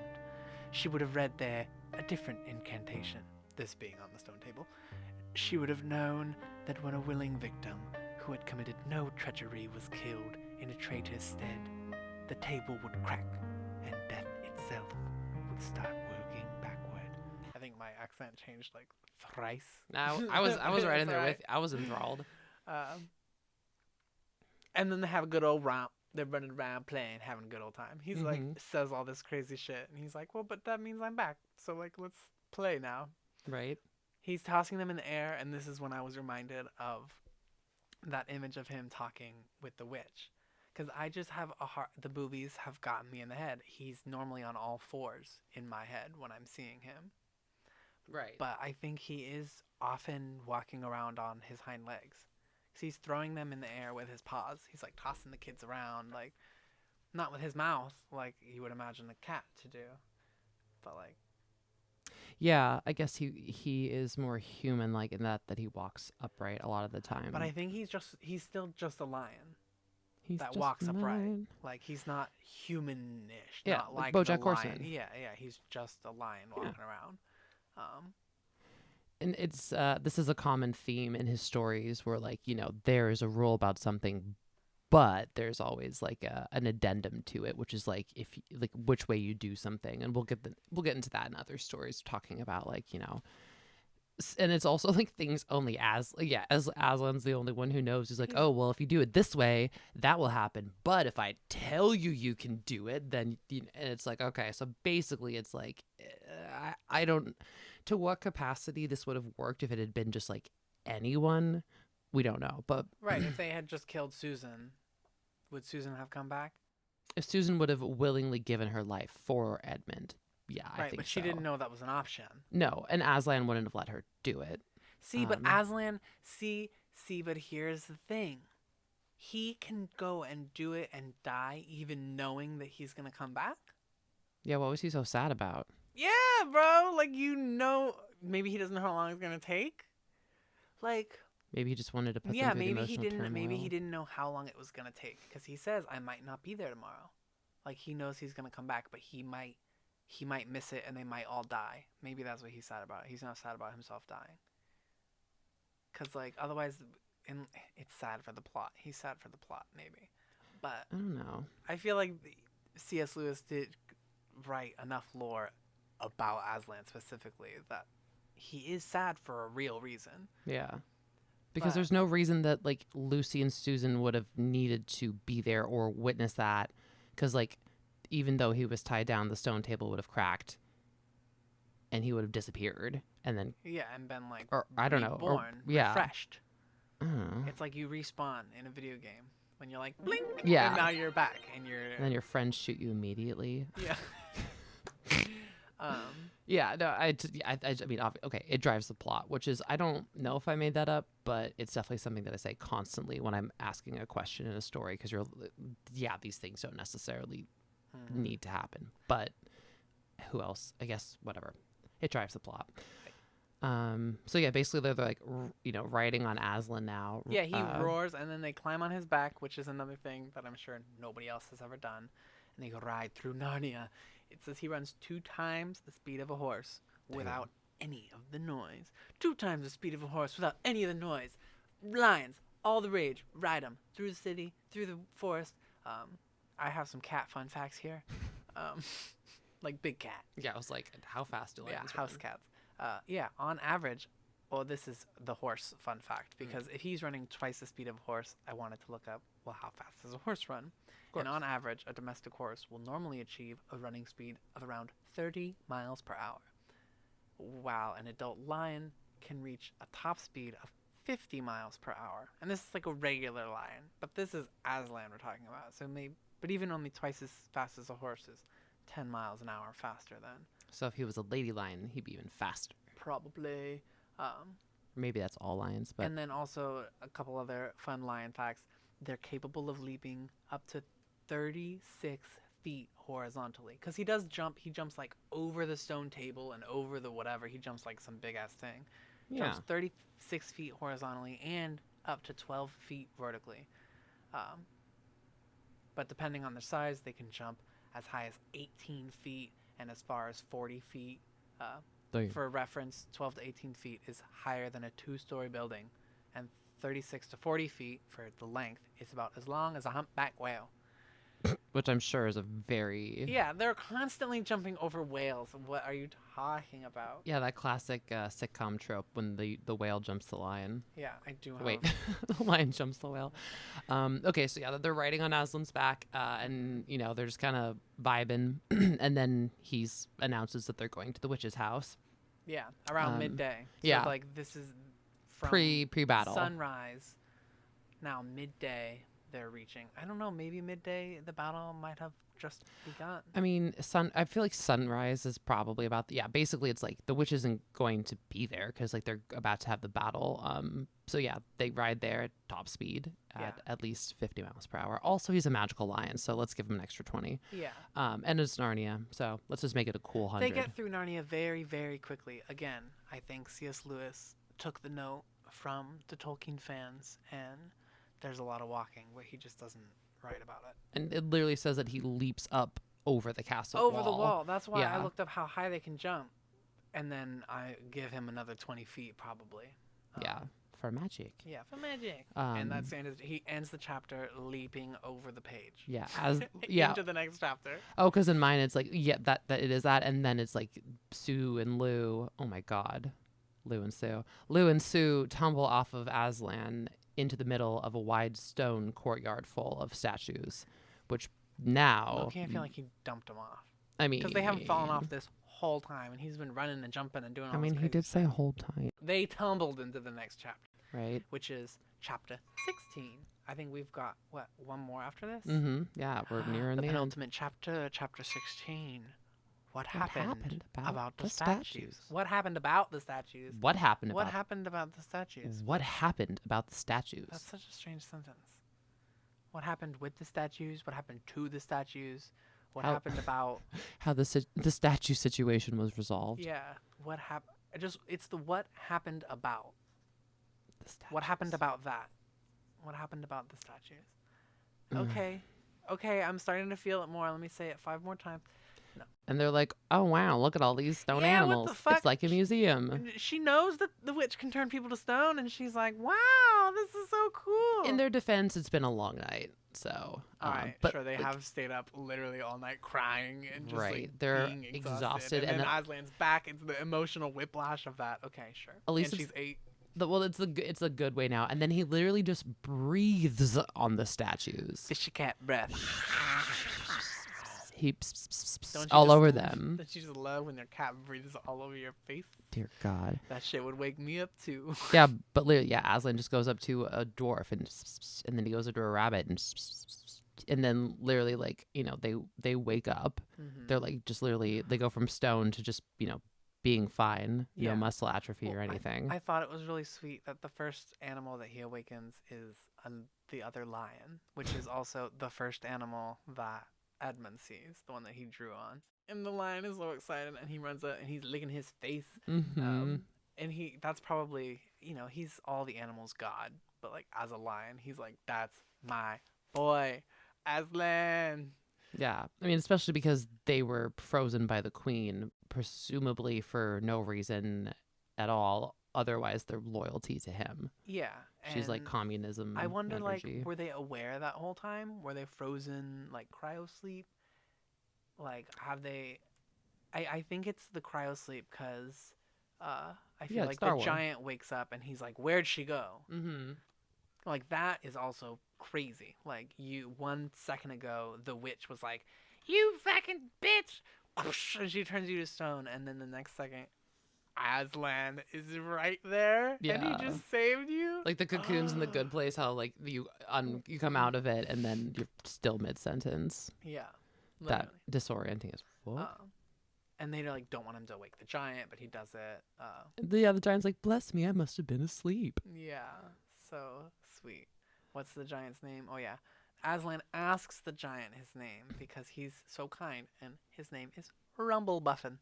Speaker 1: she would have read there a different incantation, this being on the stone table. She would have known that when a willing victim who had committed no treachery was killed in a traitor's stead, the table would crack and death itself would start working backward. I think my accent changed like thrice.
Speaker 2: No, I was right in there with you. I was enthralled.
Speaker 1: And then they have a good old romp. They're running around playing, having a good old time. He's like, says all this crazy shit. And he's like, well, but that means I'm back. So, like, let's play now.
Speaker 2: Right.
Speaker 1: He's tossing them in the air, and this is when I was reminded of that image of him talking with the witch. Because I just have a heart. The movies have gotten me in the head. He's normally on all fours in my head when I'm seeing him.
Speaker 2: Right.
Speaker 1: But I think he is often walking around on his hind legs. Because he's throwing them in the air with his paws. He's like tossing the kids around, like, not with his mouth, like you would imagine a cat to do. But like,
Speaker 2: yeah, I guess he is more human like in that he walks upright a lot of the time.
Speaker 1: but I think he's still just a lion that
Speaker 2: just
Speaker 1: walks upright.
Speaker 2: mine.
Speaker 1: Like he's not humanish.
Speaker 2: Yeah,
Speaker 1: not
Speaker 2: like
Speaker 1: like
Speaker 2: BoJack
Speaker 1: the
Speaker 2: Horseman.
Speaker 1: lion. Yeah, he's just a lion walking around.
Speaker 2: And it's this is a common theme in his stories where like, you know, there is a rule about something, but there's always like an addendum to it, which is like if like which way you do something, and we'll get into that in other stories talking about like, you know, and it's also like things only as Aslan's the only one who knows. He's like, oh well, if you do it this way, that will happen. But if I tell you can do it, then and it's like, okay, so basically it's like I don't. To what capacity this would have worked if it had been just like anyone, we don't know. But
Speaker 1: right, if they had just killed Susan, would Susan have come back?
Speaker 2: If Susan would have willingly given her life for Edmund, yeah,
Speaker 1: right,
Speaker 2: I think
Speaker 1: but she didn't know that was an option.
Speaker 2: No, and Aslan wouldn't have let her do it.
Speaker 1: See, but Aslan, but here's the thing. He can go and do it and die even knowing that he's going to come back?
Speaker 2: Yeah, what was he so sad about?
Speaker 1: Yeah, bro. Like, you know, maybe he doesn't know how long it's going to take. Like,
Speaker 2: maybe he just wanted to put
Speaker 1: yeah,
Speaker 2: them through the
Speaker 1: maybe he
Speaker 2: emotional
Speaker 1: didn't.
Speaker 2: turmoil.
Speaker 1: Maybe he didn't know how long it was going to take because he says, I might not be there tomorrow. Like, he knows he's going to come back, but he might miss it and they might all die. Maybe that's what he's sad about. He's not sad about himself dying. Because, like, otherwise, it's sad for the plot. He's sad for the plot, maybe. But
Speaker 2: I don't know.
Speaker 1: I feel like C.S. Lewis did write enough lore about Aslan specifically that he is sad for a real reason.
Speaker 2: Yeah. Because there's no reason that, like, Lucy and Susan would have needed to be there or witness that. Because, like, even though he was tied down, the stone table would have cracked. And he would have disappeared. And then...
Speaker 1: yeah, and been, like,
Speaker 2: or I don't know.
Speaker 1: Reborn, refreshed. It's like you respawn in a video game. When you're like, blink!
Speaker 2: Yeah.
Speaker 1: And now you're back. And
Speaker 2: then your friends shoot you immediately.
Speaker 1: Yeah.
Speaker 2: Yeah, no, I mean, okay, it drives the plot, which is, I don't know if I made that up, but it's definitely something that I say constantly when I'm asking a question in a story, because these things don't necessarily need to happen, but who else? I guess, whatever. It drives the plot. So yeah, basically they're like, you know, riding on Aslan now.
Speaker 1: Yeah, he roars, and then they climb on his back, which is another thing that I'm sure nobody else has ever done, and they ride through Narnia. It says he runs 2 times the speed of a horse without any of the noise. 2 times the speed of a horse without any of the noise. Lions, all the rage. Ride them through the city, through the forest. I have some cat fun facts here. Like big cat.
Speaker 2: Yeah, I was like, how fast do lions run?
Speaker 1: House cats. Yeah, on average, well, this is the horse fun fact, because if he's running twice the speed of a horse, I wanted to look up, well, how fast does a horse run? And on average, a domestic horse will normally achieve a running speed of around 30 miles per hour. While an adult lion can reach a top speed of 50 miles per hour. And this is like a regular lion, but this is Aslan we're talking about. But even only twice as fast as a horse is 10 miles an hour faster than.
Speaker 2: So if he was a lady lion, he'd be even faster.
Speaker 1: Probably.
Speaker 2: Maybe that's all lions, but.
Speaker 1: And then also a couple other fun lion facts. They're capable of leaping up to 36 feet horizontally. Because he does jump. He jumps like over the stone table and over the whatever. He jumps like some big ass thing.
Speaker 2: Yeah.
Speaker 1: Jumps 36 feet horizontally and up to 12 feet vertically. But depending on their size, they can jump as high as 18 feet and as far as 40 feet. For reference, 12 to 18 feet is higher than a 2-story building, and 36 to 40 feet for the length is about as long as a humpback whale.
Speaker 2: Which I'm sure is a very...
Speaker 1: Yeah, they're constantly jumping over whales. What are you talking about?
Speaker 2: Yeah, that classic sitcom trope when the whale jumps the lion.
Speaker 1: Yeah, I do have...
Speaker 2: Wait, the lion jumps the whale. Okay, so yeah, they're riding on Aslan's back, and, you know, they're just kind of vibing, and then he announces that they're going to the witch's house.
Speaker 1: Yeah, around midday. So
Speaker 2: yeah.
Speaker 1: like this is from
Speaker 2: pre-battle.
Speaker 1: Sunrise. Now midday they're reaching. I don't know, maybe midday the battle might have just begun.
Speaker 2: I mean, I feel like sunrise is probably about basically it's like the witch isn't going to be there because like they're about to have the battle. So yeah, they ride there at top speed at least 50 miles per hour. Also, he's a magical lion, so let's give him an extra 20.
Speaker 1: Yeah.
Speaker 2: And it's Narnia, so let's just make it a cool 100.
Speaker 1: They get through Narnia very, very quickly. Again, I think C.S. Lewis took the note from the Tolkien fans, and there's a lot of walking where he just doesn't write about it.
Speaker 2: And it literally says that he leaps up over the castle
Speaker 1: Over the wall. That's why
Speaker 2: Yeah.
Speaker 1: I looked up how high they can jump. And then I give him another 20 feet, probably.
Speaker 2: Yeah, for magic.
Speaker 1: Yeah, for magic. And that's he ends the chapter leaping over the page.
Speaker 2: Yeah, as
Speaker 1: into the next chapter.
Speaker 2: Oh, because in mine it's like that it is that, and then it's like Sue and Lou. Oh my God, Lou and Sue tumble off of Aslan into the middle of a wide stone courtyard full of statues, which now
Speaker 1: Okay, I feel like he dumped them off.
Speaker 2: I mean,
Speaker 1: because they haven't fallen off this whole time, and he's been running and jumping and doing all
Speaker 2: I mean,
Speaker 1: this
Speaker 2: he
Speaker 1: crazy
Speaker 2: did say
Speaker 1: stuff.
Speaker 2: whole time,
Speaker 1: They tumbled into the next chapter,
Speaker 2: right?
Speaker 1: which is chapter 16. I think we've got one more after this.
Speaker 2: Mm-hmm. Yeah, we're nearing
Speaker 1: the
Speaker 2: the end.
Speaker 1: penultimate chapter, chapter 16. What happened about the
Speaker 2: statues?
Speaker 1: statues? What happened about the statues?
Speaker 2: What happened?
Speaker 1: What happened about the statues?
Speaker 2: What happened about the statues?
Speaker 1: That's such a strange sentence. What happened with the statues? What happened to the statues? What happened about
Speaker 2: how the statue situation was resolved?
Speaker 1: Yeah. What happened? It's the what happened about.
Speaker 2: The statues.
Speaker 1: What happened about that? What happened about the statues? Okay, I'm starting to feel it more. Let me say it 5 more times. No.
Speaker 2: And they're like, oh wow, look at all these stone
Speaker 1: Yeah, what
Speaker 2: animals.
Speaker 1: the fuck?
Speaker 2: It's like a museum.
Speaker 1: She knows that the witch can turn people to stone, and she's like, wow, this is so cool.
Speaker 2: In their defense, it's been a long night. So,
Speaker 1: all right,
Speaker 2: but
Speaker 1: sure, they have stayed up literally all night crying and just like
Speaker 2: they're
Speaker 1: being
Speaker 2: exhausted.
Speaker 1: And then Aslan's back. It's the emotional whiplash of that. Okay, sure.
Speaker 2: At least
Speaker 1: and she's 8.
Speaker 2: It's a good way now. And then he literally just breathes on the statues.
Speaker 1: Fishy cat breath.
Speaker 2: He all over them.
Speaker 1: Don't you just love when their cat breathes all over your face?
Speaker 2: Dear God.
Speaker 1: That shit would wake me up too.
Speaker 2: Yeah, but literally, Aslan just goes up to a dwarf and then he goes up to a rabbit and then literally like, they wake up.
Speaker 1: Mm-hmm.
Speaker 2: They're like just literally they go from stone to just, being fine, no muscle atrophy or anything.
Speaker 1: I thought it was really sweet that the first animal that he awakens is the other lion, which is also the first animal that Edmund sees, the one that he drew on. And the lion is so excited, and he runs up and he's licking his face.
Speaker 2: Mm-hmm.
Speaker 1: And that's probably, he's all the animals' god, but like as a lion, he's like, that's my boy, Aslan.
Speaker 2: Yeah, I mean, especially because they were frozen by the queen, presumably for no reason at all. Otherwise, their loyalty to him.
Speaker 1: Yeah,
Speaker 2: she's like communism.
Speaker 1: I wonder,
Speaker 2: energy.
Speaker 1: like, were they aware that whole time? Were they frozen, like cryo sleep? Like, have they? I think it's the cryo sleep because I feel like the giant wakes up and he's like, "Where'd she go?"
Speaker 2: Mm-hmm.
Speaker 1: Like that is also crazy. Like 1 second ago, the witch was like, "You fucking bitch," and she turns you to stone, and then the next second, Aslan is right there, and he just saved you.
Speaker 2: Like the cocoons in The Good Place, how like you come out of it and then you're still mid sentence.
Speaker 1: Yeah,
Speaker 2: literally. That disorienting as fuck.
Speaker 1: And they like don't want him to wake the giant, but he does it.
Speaker 2: The giant's like, "Bless me, I must have been asleep."
Speaker 1: Yeah, so sweet. What's the giant's name? Oh yeah, Aslan asks the giant his name because he's so kind, and his name is Rumblebuffin.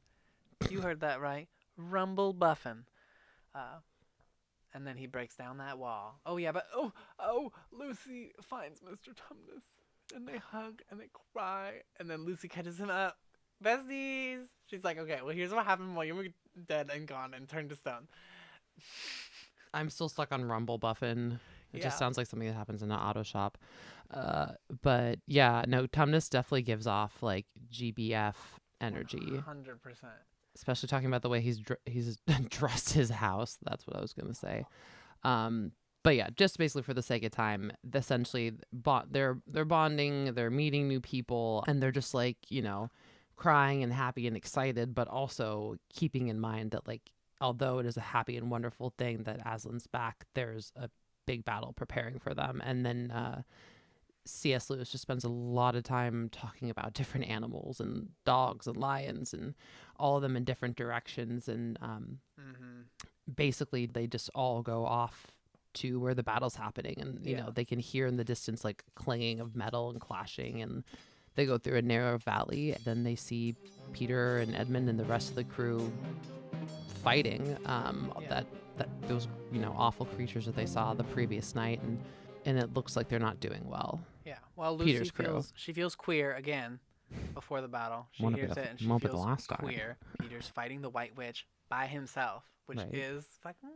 Speaker 1: You heard that right, Rumblebuffin. And then he breaks down that wall. Oh yeah, but Lucy finds Mr. Tumnus, and they hug and they cry, and then Lucy catches him up. Besties. She's like, okay, well, here's what happened while you were dead and gone and turned to stone.
Speaker 2: I'm still stuck on Rumblebuffin. It just sounds like something that happens in an auto shop. But yeah, no, Tumnus definitely gives off like GBF energy.
Speaker 1: 100%.
Speaker 2: Especially talking about the way he's dressed his house. That's what I was gonna say. But yeah, just basically for the sake of time, essentially, they're bonding, they're meeting new people, and they're just like crying and happy and excited, but also keeping in mind that like although it is a happy and wonderful thing that Aslan's back, there's a big battle preparing for them. And then C.S. Lewis just spends a lot of time talking about different animals and dogs and lions and all of them in different directions. And basically they just all go off to where the battle's happening. And, you know, they can hear in the distance like clanging of metal and clashing. And they go through a narrow valley. Then they see Peter and Edmund and the rest of the crew fighting that those, you know, awful creatures that they saw the previous night. And it looks like they're not doing well.
Speaker 1: Yeah. Well, Lucy feels queer again before the battle. She hears it and she feels queer. Peter's fighting the White Witch by himself, which is fucking...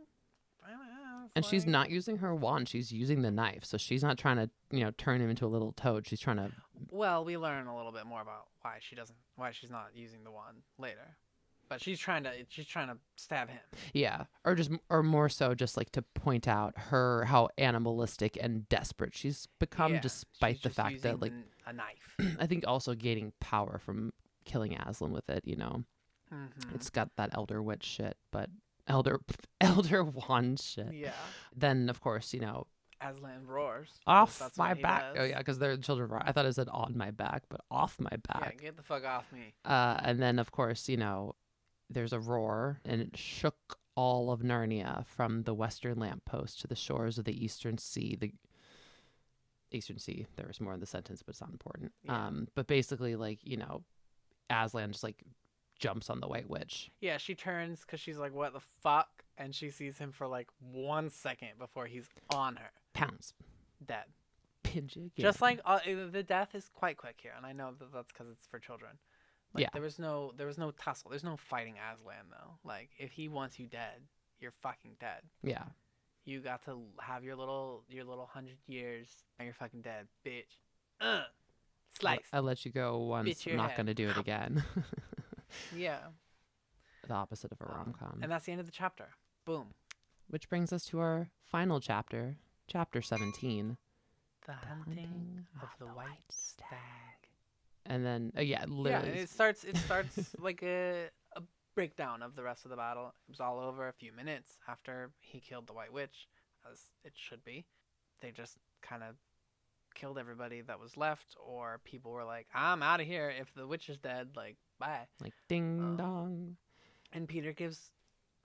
Speaker 2: And she's not using her wand. She's using the knife. So she's not trying to, you know, turn him into a little toad. She's trying to...
Speaker 1: Well, we learn a little bit more about why she's not using the wand later. But she's trying to stab him.
Speaker 2: Yeah, or more so just like to point out how animalistic and desperate she's become, despite the fact that like
Speaker 1: a knife.
Speaker 2: I think also gaining power from killing Aslan with it. You know, it's got that elder witch shit, but elder wand shit.
Speaker 1: Yeah.
Speaker 2: Then of course, you know,
Speaker 1: Aslan roars
Speaker 2: off my back. Oh yeah, because they're children roar. I thought it said on my back, but off my back.
Speaker 1: Yeah, get the fuck off me.
Speaker 2: And then of course, you know, there's a roar, and it shook all of Narnia from the western lamppost to the shores of the eastern sea. The eastern sea, there was more in the sentence, but it's not important.
Speaker 1: Yeah.
Speaker 2: But basically, like, you know, Aslan just like jumps on the White Witch.
Speaker 1: Yeah, she turns because she's like, what the fuck? And she sees him for like 1 second before he's on her.
Speaker 2: Pounds.
Speaker 1: Dead.
Speaker 2: Pinch.
Speaker 1: Just like the death is quite quick here, and I know that's because it's for children. Like, there was no tussle. There's no fighting Aslan though. Like, if he wants you dead, you're fucking dead.
Speaker 2: Yeah.
Speaker 1: You got to have your little 100 years, and you're fucking dead, bitch. Slice.
Speaker 2: I let you go once. I'm not gonna do it again.
Speaker 1: Yeah.
Speaker 2: The opposite of a rom-com.
Speaker 1: And that's the end of the chapter. Boom.
Speaker 2: Which brings us to our final chapter, chapter 17.
Speaker 1: The hunting of the white stag.
Speaker 2: And then, literally.
Speaker 1: Yeah, and it starts like a breakdown of the rest of the battle. It was all over a few minutes after he killed the White Witch, as it should be. They just kind of killed everybody that was left, or people were like, I'm out of here. If the witch is dead, like, bye.
Speaker 2: Like, ding dong.
Speaker 1: And Peter gives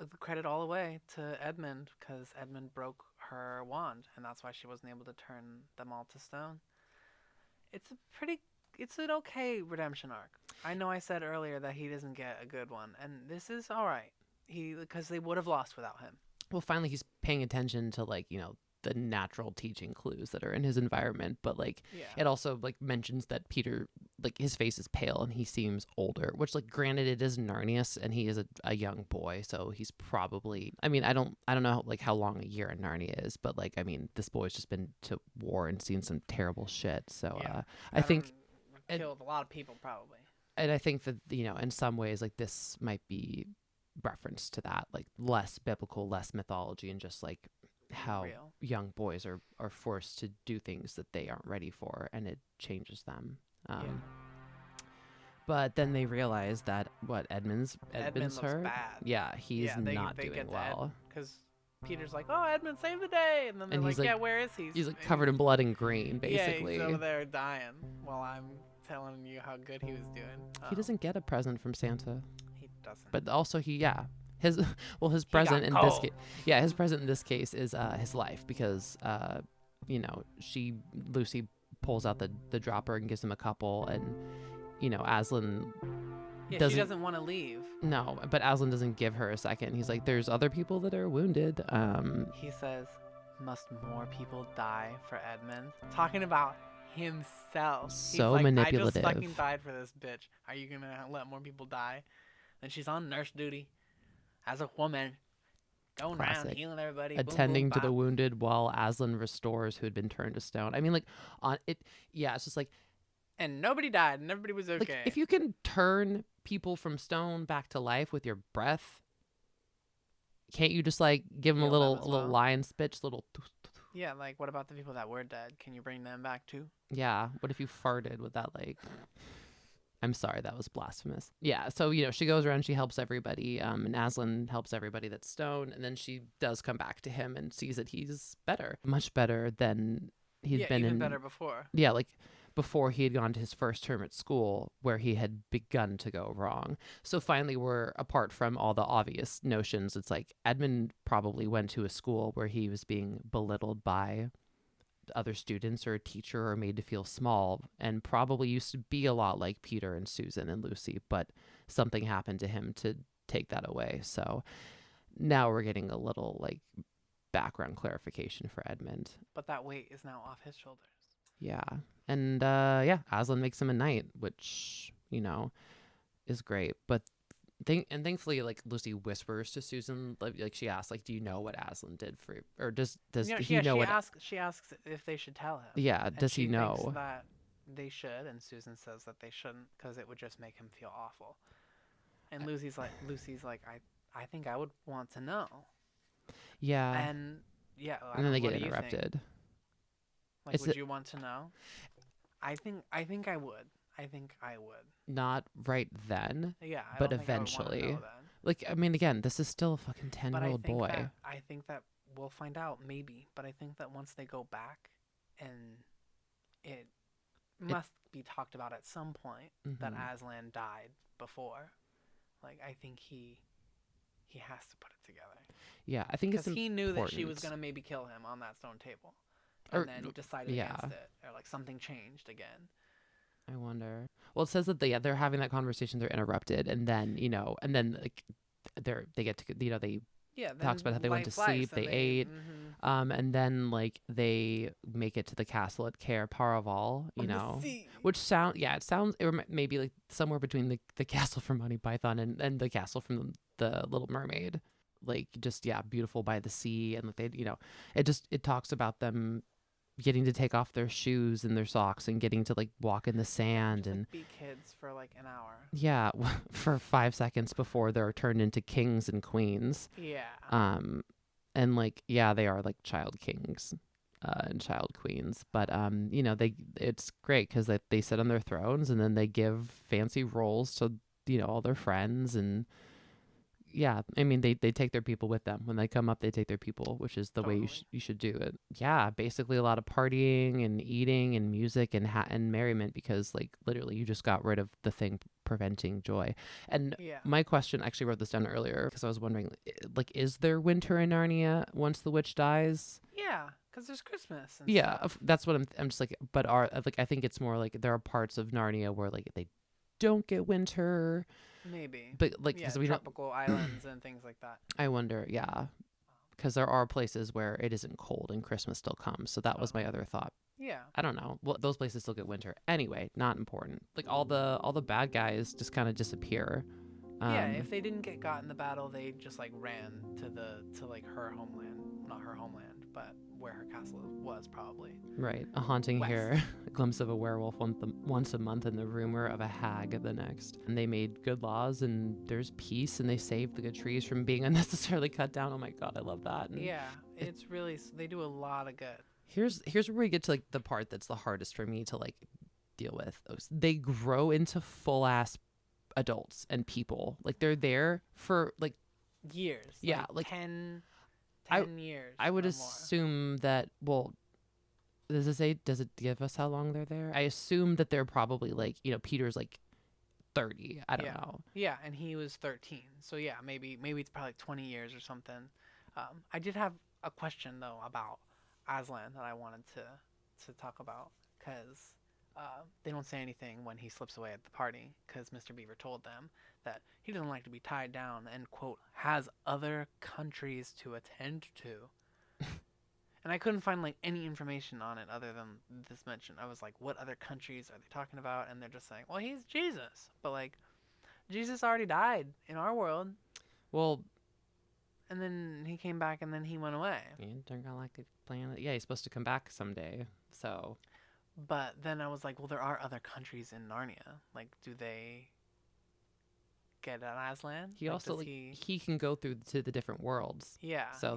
Speaker 1: the credit all away to Edmund, because Edmund broke her wand, and that's why she wasn't able to turn them all to stone. It's an okay redemption arc. I know I said earlier that he doesn't get a good one, and this is all right. Because they would have lost without him.
Speaker 2: Well, finally, he's paying attention to, like, you know, the natural teaching clues that are in his environment, but like it also like mentions that Peter, like, his face is pale and he seems older, which, like, granted, it is Narnia and he is a young boy, so he's probably, I mean, I don't know like how long a year in Narnia is, but like, I mean, this boy's just been to war and seen some terrible shit, so I think
Speaker 1: killed a lot of people probably.
Speaker 2: And I think that, you know, in some ways, like, this might be reference to that, like, less biblical, less mythology, and just like how young boys are forced to do things that they aren't ready for, and it changes them. But then they realize that Edmund's hurt.
Speaker 1: Bad.
Speaker 2: Yeah, he's not doing well.
Speaker 1: Because Peter's like, "Oh, Edmund saved the day," and then they're like, "Yeah, where is he?"
Speaker 2: He's like covered in blood and green, basically.
Speaker 1: Yeah, he's over there dying while I'm telling you how good he was doing.
Speaker 2: He doesn't get a present from Santa.
Speaker 1: He doesn't.
Speaker 2: But also his present in this case, his present in this case is his life, because you know, Lucy pulls out the dropper and gives him a couple, and you know, Aslan
Speaker 1: she doesn't want to leave.
Speaker 2: No, but Aslan doesn't give her a second. He's like, there's other people that are wounded.
Speaker 1: He says, must more people die for Edmund? Talking about himself.
Speaker 2: So
Speaker 1: He's like,
Speaker 2: manipulative.
Speaker 1: I just fucking died for this bitch. Are you gonna let more people die? And she's on nurse duty as a woman, going around healing everybody,
Speaker 2: attending to the wounded while Aslan restores who had been turned to stone. I mean, like, it's just like,
Speaker 1: and nobody died and everybody was okay.
Speaker 2: Like, if you can turn people from stone back to life with your breath, can't you just like give them a little lion speech,
Speaker 1: Yeah, like, what about the people that were dead? Can you bring them back too?
Speaker 2: Yeah, what if you farted with that, like, I'm sorry, that was blasphemous. Yeah, so, she goes around, she helps everybody, and Aslan helps everybody that's stoned, and then she does come back to him and sees that he's better. Much better than he's been
Speaker 1: even better before.
Speaker 2: Yeah, like before he had gone to his first term at school where he had begun to go wrong. So finally we're apart from all the obvious notions. It's like Edmund probably went to a school where he was being belittled by other students or a teacher or made to feel small, and probably used to be a lot like Peter and Susan and Lucy, but something happened to him to take that away. So now we're getting a little like background clarification for Edmund.
Speaker 1: But that weight is now off his shoulders.
Speaker 2: Yeah. And Aslan makes him a knight, which, is great. But thankfully, like, Lucy whispers to Susan, like she asks, like, do you know what Aslan did for you? Or does he know what?
Speaker 1: She asks if they should tell him.
Speaker 2: Yeah, does he know?
Speaker 1: Thinks that they should, and Susan says that they shouldn't because it would just make him feel awful. And Lucy's like, I think I would want to know.
Speaker 2: Yeah.
Speaker 1: And
Speaker 2: then they get interrupted.
Speaker 1: Like, would you want to know? I think I would. I think I would.
Speaker 2: Not right then.
Speaker 1: Yeah,
Speaker 2: but eventually. Like, I mean, again, this is still a fucking 10-year-old boy.
Speaker 1: I think that we'll find out, maybe. But I think that once they go back, and it must be talked about at some point that Aslan died before. Like, I think he has to put it together.
Speaker 2: Yeah, I think it's important.
Speaker 1: Because he knew that she was going to maybe kill him on that stone table. And then decided against it. Or, like, something changed again.
Speaker 2: I wonder. Well, it says that they're having that conversation, they're interrupted, and then, like, they get to, they talks about how they went to sleep, they ate, and then, like, they make it to the castle at Cair Paravel, which it sounds maybe like somewhere between the castle from Monty Python and the castle from the Little Mermaid, like, just beautiful by the sea, and like they, it talks about them getting to take off their shoes and their socks and getting to like walk in the sand and
Speaker 1: like, be kids for like an hour.
Speaker 2: Yeah, for 5 seconds before they're turned into kings and queens.
Speaker 1: Yeah.
Speaker 2: And like they are like child kings and child queens, but it's great because they sit on their thrones and then they give fancy roles to all their friends, and I mean, they take their people with them. When they come up, they take their people, which is the way you should do it. Yeah, basically a lot of partying and eating and music and merriment, because, like, literally you just got rid of the thing preventing joy. And my question, I actually wrote this down earlier because I was wondering, like, is there winter in Narnia once the witch dies?
Speaker 1: Yeah, because there's Christmas. And stuff.
Speaker 2: That's what I'm just like, but I think it's more like there are parts of Narnia where, like, they don't get winter.
Speaker 1: Maybe.
Speaker 2: But like, because we
Speaker 1: tropical islands and things like that.
Speaker 2: I wonder, because there are places where it isn't cold and Christmas still comes. So that was my other thought.
Speaker 1: Yeah.
Speaker 2: I don't know. Well, those places still get winter. Anyway, not important. Like, all the bad guys just kind of disappear.
Speaker 1: If they didn't get got in the battle, they just like ran to like her homeland, not her homeland, but where her castle was probably.
Speaker 2: Right. A haunting here, a glimpse of a werewolf once a month, and the rumor of a hag the next. And they made good laws, and there's peace, and they saved the good trees from being unnecessarily cut down. Oh my God, I love that. And
Speaker 1: it's really, they do a lot of good.
Speaker 2: Here's where we get to like the part that's the hardest for me to like deal with. They grow into full ass adults and people. Like, they're there for like
Speaker 1: years.
Speaker 2: Yeah, like
Speaker 1: 10 years.
Speaker 2: I would assume that, well, does it give us how long they're there? I assume that they're probably like, Peter's like 30. I don't know.
Speaker 1: Yeah, and he was 13. So yeah, maybe it's probably like 20 years or something. I did have a question though about Aslan that I wanted to talk about, because they don't say anything when he slips away at the party, because Mr. Beaver told them that he doesn't like to be tied down and, quote, has other countries to attend to. And I couldn't find like any information on it other than this mention. I was like, what other countries are they talking about? And they're just saying, well, he's Jesus. But like, Jesus already died in our world.
Speaker 2: Well,
Speaker 1: and then he came back and then he went away.
Speaker 2: They're kind of like playing it. Yeah, he's supposed to come back someday. So.
Speaker 1: But then I was like, well, there are other countries in Narnia. Like, do they get on Aslan?
Speaker 2: He also he can go through to the different worlds.
Speaker 1: Yeah. So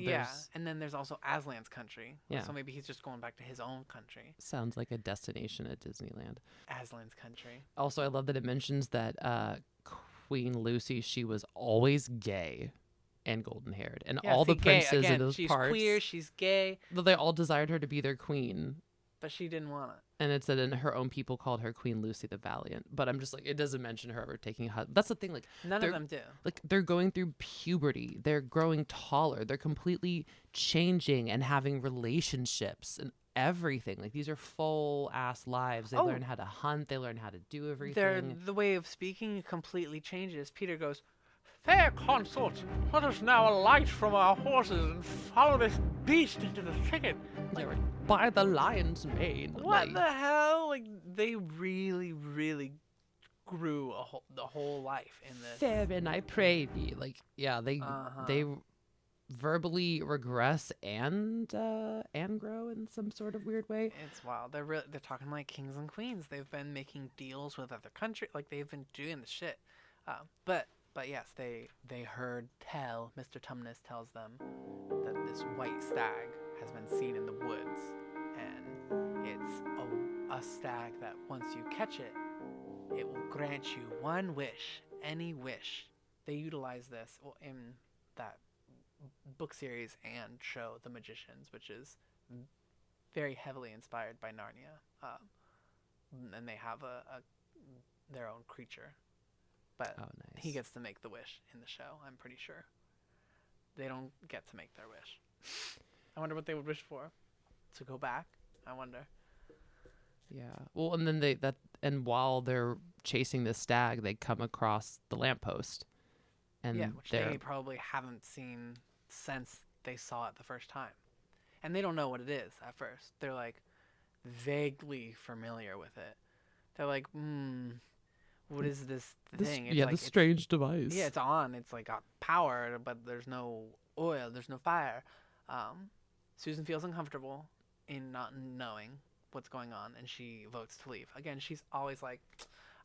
Speaker 1: and then there's also Aslan's country. Yeah. So maybe he's just going back to his own country.
Speaker 2: Sounds like a destination at Disneyland.
Speaker 1: Aslan's country.
Speaker 2: Also, I love that it mentions that Queen Lucy, she was always gay and golden haired, and all the princes in those parts.
Speaker 1: She's queer. She's gay.
Speaker 2: They all desired her to be their queen.
Speaker 1: But she didn't want it.
Speaker 2: And it said in her own people called her Queen Lucy the Valiant. But I'm just like, it doesn't mention her ever taking a That's the thing. Like,
Speaker 1: none of them do.
Speaker 2: Like, they're going through puberty. They're growing taller. They're completely changing and having relationships and everything. Like, these are full ass lives. They learn how to hunt. They learn how to do everything.
Speaker 1: The way of speaking completely changes. Peter goes, "Fair consort, let us now alight from our horses and follow this beast into the thicket."
Speaker 2: Like, by the lion's mane.
Speaker 1: What the hell? Like, they really, really grew the whole life in this.
Speaker 2: Fair, and I pray thee. Like, yeah, they verbally regress and grow in some sort of weird way.
Speaker 1: It's wild. They're talking like kings and queens. They've been making deals with other countries. Like, they've been doing the shit. But yes, they heard tell. Mr. Tumnus tells them that this white stag has been seen in the woods, and it's a stag that once you catch it, it will grant you one wish, any wish. They utilize this in that book series and show, The Magicians, which is very heavily inspired by Narnia, and they have their own creature. But nice. He gets to make the wish in the show, I'm pretty sure. They don't get to make their wish. I wonder what they would wish for. To go back? I wonder.
Speaker 2: Yeah. Well, and then while they're chasing the stag, they come across the lamppost. And
Speaker 1: which they probably haven't seen since they saw it the first time. And they don't know what it is at first. They're like vaguely familiar with it. They're like, what is this thing? It's
Speaker 2: the strange device.
Speaker 1: Yeah, it's on. It's like got power, but there's no oil. There's no fire. Susan feels uncomfortable in not knowing what's going on, and she votes to leave. Again, she's always like,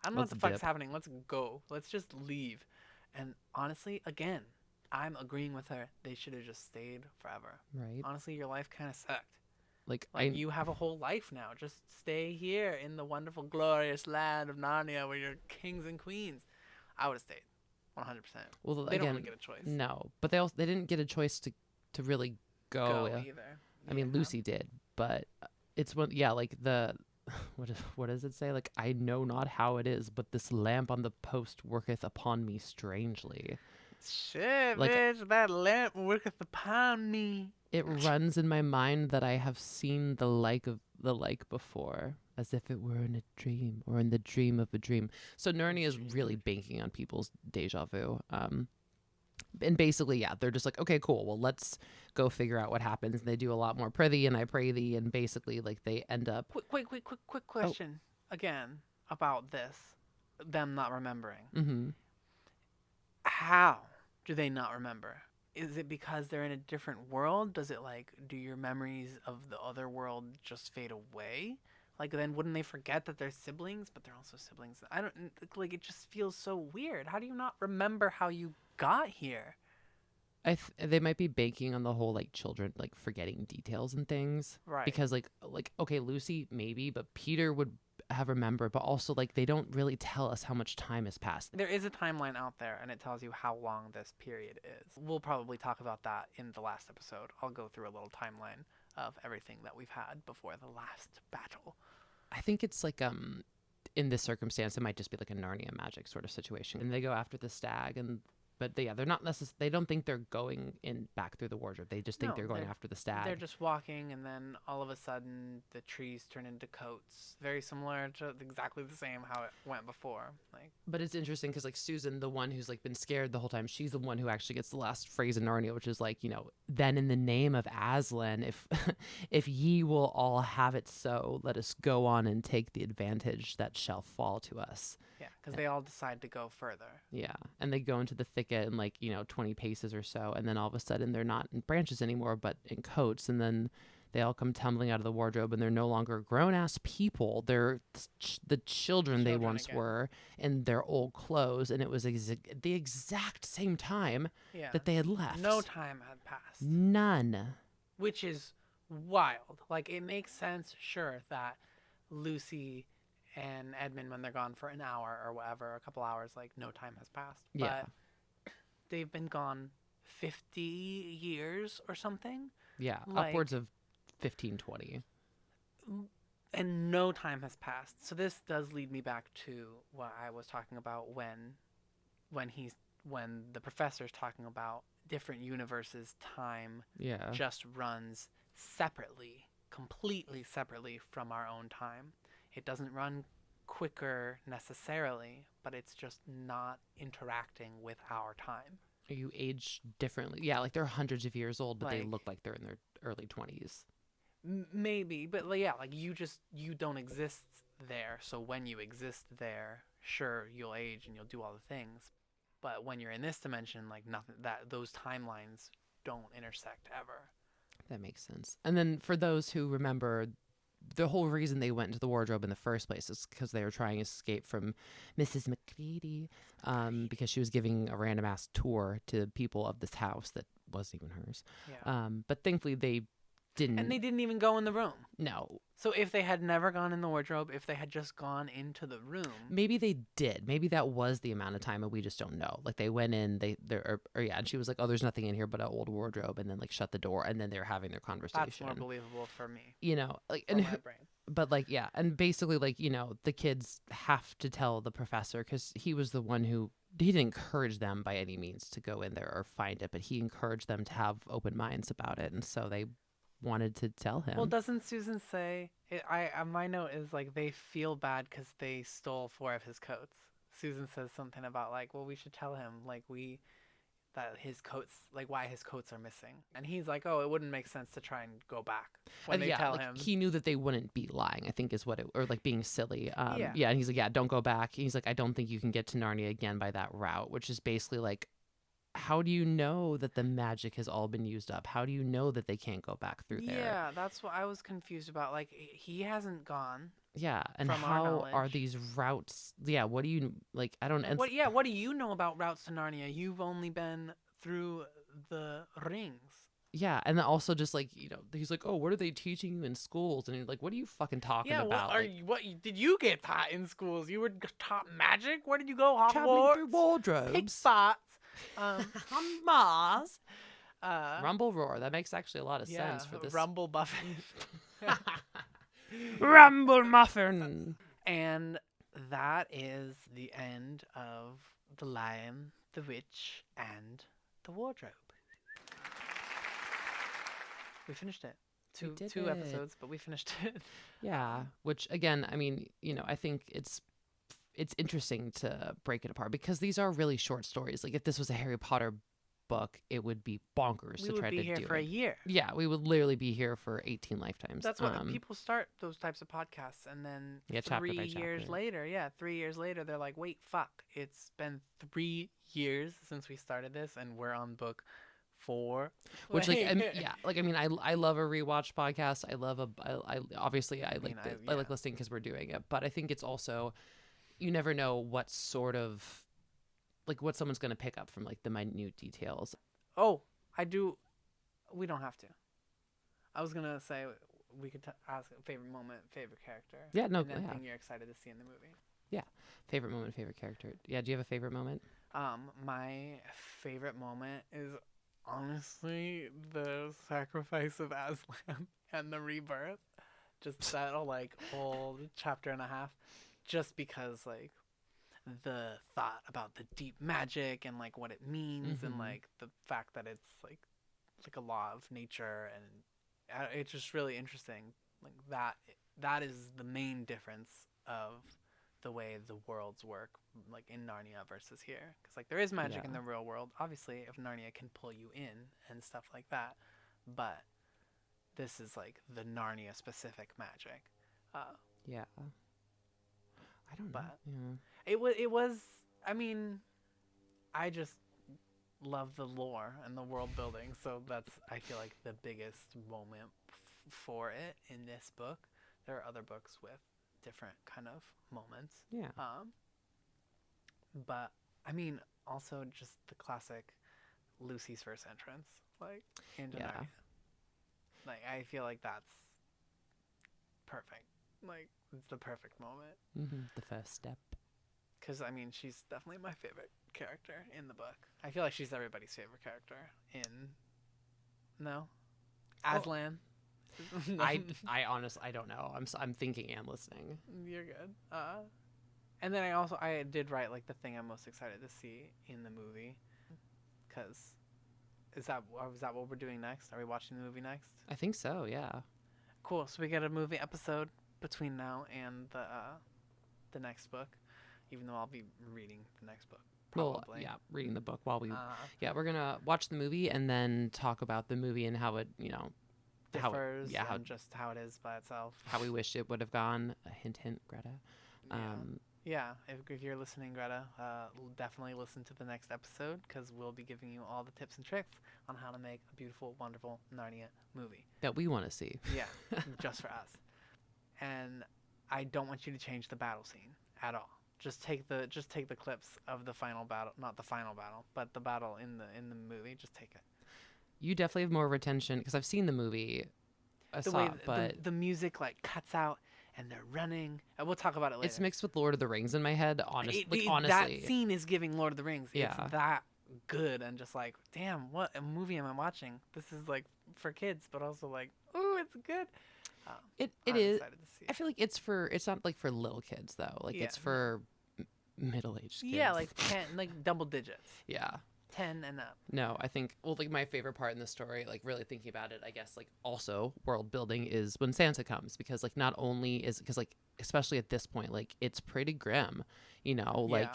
Speaker 1: I don't know what the fuck's happening. Let's go. Let's just leave. And honestly, again, I'm agreeing with her. They should have just stayed forever.
Speaker 2: Right.
Speaker 1: Honestly, your life kind of sucked.
Speaker 2: Like
Speaker 1: you have a whole life now. Just stay here in the wonderful, glorious land of Narnia where you're kings and queens. I would have stayed, 100%.
Speaker 2: Well,
Speaker 1: they don't really get a choice.
Speaker 2: No, but they didn't get a choice to really go
Speaker 1: either.
Speaker 2: I mean, Lucy did, but it's like the what does it say? Like, I know not how it is, but this lamp on the post worketh upon me strangely.
Speaker 1: Shit, bitch, that lamp worketh upon me.
Speaker 2: It runs in my mind that I have seen the like before, as if it were in a dream or in the dream of a dream. So Narnia is really banking on people's deja vu. And basically, they're just like, okay, cool. Well, let's go figure out what happens. And they do a lot more prithee and I pray thee, and basically, like, they end up.
Speaker 1: Quick question again about this. Them not remembering.
Speaker 2: Mm-hmm.
Speaker 1: How do they not remember? Is it because they're in a different world? Does it do your memories of the other world just fade away? Like, then wouldn't they forget that they're siblings, but they're also siblings? I don't it just feels so weird. How do you not remember how you got here?
Speaker 2: They might be banking on the whole children forgetting details and things,
Speaker 1: right?
Speaker 2: Because okay, Lucy maybe, but Peter would have remembered, but also they don't really tell us how much time has passed.
Speaker 1: There is a timeline out there, and it tells you how long this period is. We'll probably talk about that in the last episode. I'll go through a little timeline of everything that we've had before the last battle.
Speaker 2: I think it's in this circumstance, it might just be a Narnia magic sort of situation, and they go after the stag, but they're not they don't think they're going back through the wardrobe. They just think they're going after the stag.
Speaker 1: They're just walking, and then all of a sudden the trees turn into coats. Very similar to exactly the same how it went before.
Speaker 2: But it's interesting because Susan, the one who's been scared the whole time, she's the one who actually gets the last phrase in Narnia, which is then in the name of Aslan, if ye will all have it so, let us go on and take the advantage that shall fall to us.
Speaker 1: Yeah, because they all decide to go further.
Speaker 2: Yeah, and they go into the thicket in 20 paces or so, and then all of a sudden they're not in branches anymore, but in coats, and then They all come tumbling out of the wardrobe, and they're no longer grown-ass people. They're the children they once were in their old clothes, and it was the exact same time that they had left.
Speaker 1: No time had passed.
Speaker 2: None.
Speaker 1: Which is wild. Like, it makes sense, sure, that Lucy and Edmund, when they're gone for an hour or whatever, a couple hours, like, no time has passed.
Speaker 2: Yeah.
Speaker 1: But they've been gone 50 years or something.
Speaker 2: Yeah, like, upwards of 15, 20.
Speaker 1: And no time has passed. So this does lead me back to what I was talking about when the professor's talking about different universes, time just runs separately, completely separately from our own time. It doesn't run quicker necessarily, but it's just not interacting with our time.
Speaker 2: You age differently. Yeah, like they're hundreds of years old, but they look like they're in their early 20s.
Speaker 1: Maybe, but yeah, like you don't exist there. So when you exist there, sure, you'll age and you'll do all the things. But when you're in this dimension, like nothing, those timelines don't intersect ever.
Speaker 2: That makes sense. And then for those who remember, the whole reason they went into the wardrobe in the first place is because they were trying to escape from Mrs. McCready, because she was giving a random ass tour to people of this house that wasn't even hers.
Speaker 1: Yeah.
Speaker 2: But thankfully they didn't.
Speaker 1: And they didn't even go in the room.
Speaker 2: No.
Speaker 1: So if they had never gone in the wardrobe, if they had just gone into the room,
Speaker 2: maybe they did. Maybe that was the amount of time, and we just don't know. Like they went in, and she was like, "Oh, there's nothing in here but an old wardrobe," and then like shut the door, and then they were having their conversation.
Speaker 1: That's more believable for me.
Speaker 2: You know, like
Speaker 1: in my brain.
Speaker 2: But like, yeah, and basically, like, you know, the kids have to tell the professor because he was the one who. He didn't encourage them by any means to go in there or find it, but he encouraged them to have open minds about it, and so they wanted to tell him.
Speaker 1: Well, doesn't Susan say my note is like they feel bad because they stole 4 of his coats. Susan says something about like, well, we should tell him like that his coats, like why his coats are missing, and he's like, oh, it wouldn't make sense to try and go back when they tell him.
Speaker 2: He knew that they wouldn't be lying, I think is what it, or like being silly. And he's like, yeah, don't go back. He's like, I don't think you can get to Narnia again by that route, which is basically like, how do you know that the magic has all been used up? How do you know that they can't go back through there?
Speaker 1: Yeah, that's what I was confused about. Like, he hasn't gone.
Speaker 2: Yeah, and how are these routes? Yeah, what do you, like, I don't...
Speaker 1: What do you know about routes to Narnia? You've only been through the rings.
Speaker 2: Yeah, and then also just, like, you know, he's like, oh, what are they teaching you in schools? And you're like, what are you fucking talking about?
Speaker 1: What did you get taught in schools? You were taught magic? Where did you go? Hogwarts?
Speaker 2: Traveling through wardrobes.
Speaker 1: Pig spots.
Speaker 2: On Mars. Rumble roar. That makes actually a lot of sense for this.
Speaker 1: Rumble muffin.
Speaker 2: Rumble muffin.
Speaker 1: And that is the end of The Lion, the Witch, and the Wardrobe. We finished it. Two episodes, but we finished it.
Speaker 2: Yeah, which again, I mean, you know, I think it's interesting to break it apart because these are really short stories. Like if this was a Harry Potter book, it would be bonkers to try to do it.
Speaker 1: We would be here for a year.
Speaker 2: Yeah, we would literally be here for 18 lifetimes.
Speaker 1: That's what people start those types of podcasts, and then 3 years later, 3 years later, they're like, wait, fuck, it's been 3 years since we started this, and we're on book 4.
Speaker 2: Which like I mean I love a rewatch podcast. I like listening because we're doing it, but I think it's also, you never know what sort of, like, what someone's going to pick up from, like, the minute details.
Speaker 1: Oh, I do. We don't have to. I was going to say we could ask favorite moment, favorite character.
Speaker 2: Yeah, no.
Speaker 1: And anything you're excited to see in the movie.
Speaker 2: Yeah. Favorite moment, favorite character. Yeah, do you have a favorite moment?
Speaker 1: My favorite moment is honestly the sacrifice of Aslan and the rebirth. Just that, like, whole chapter and a half. Just because, like, the thought about the deep magic and, like, what it means, and, like, the fact that it's, like a law of nature, and it's just really interesting. Like, that is the main difference of the way the worlds work, like, in Narnia versus here. Because, like, there is magic in the real world. Obviously, if Narnia can pull you in and stuff like that. But this is, like, the Narnia-specific magic.
Speaker 2: Yeah. I don't know.
Speaker 1: But it was. I mean, I just love the lore and the world building, so that's, I feel like, the biggest moment for it in this book. There are other books with different kind of moments.
Speaker 2: Yeah.
Speaker 1: But I mean, also just the classic Lucy's first entrance, like into Narnia. Like I feel like that's perfect. Like it's the perfect moment.
Speaker 2: Mm-hmm. The first step.
Speaker 1: Because I mean, she's definitely my favorite character in the book. I feel like she's everybody's favorite character in. No, Aslan.
Speaker 2: I honestly I don't know. I'm thinking and listening.
Speaker 1: You're good. And then I did write like the thing I'm most excited to see in the movie, because is that what we're doing next? Are we watching the movie next?
Speaker 2: I think so. Yeah.
Speaker 1: Cool. So we get a movie episode between now and the next book, even though I'll be reading the next book. Probably.
Speaker 2: Well, yeah, reading the book while we. Yeah, we're gonna watch the movie and then talk about the movie and how it
Speaker 1: differs, just how it is by itself.
Speaker 2: How we wish it would have gone. A hint, Greta.
Speaker 1: Yeah, if you're listening, Greta, definitely listen to the next episode, because we'll be giving you all the tips and tricks on how to make a beautiful, wonderful Narnia movie.
Speaker 2: That we want to see.
Speaker 1: Yeah, just for us. And I don't want you to change the battle scene at all. Just take the clips of the final battle, not the final battle, but the battle in the movie. Just take it.
Speaker 2: You definitely have more retention, because I've seen the movie.
Speaker 1: The music like cuts out. And they're running. And we'll talk about it later.
Speaker 2: It's mixed with Lord of the Rings in my head, honestly.
Speaker 1: That scene is giving Lord of the Rings.
Speaker 2: Yeah.
Speaker 1: It's that good, and just like, damn, what a movie am I watching? This is like for kids, but also like, ooh, it's good.
Speaker 2: It is. I feel like it's not like for little kids though. Like it's for middle-aged kids.
Speaker 1: Yeah, like 10, like double digits.
Speaker 2: Yeah.
Speaker 1: 10 and up.
Speaker 2: No, I think, like my favorite part in the story, like really thinking about it, I guess, like also world building is when Santa comes, because like not only is, because like especially at this point, like it's pretty grim, like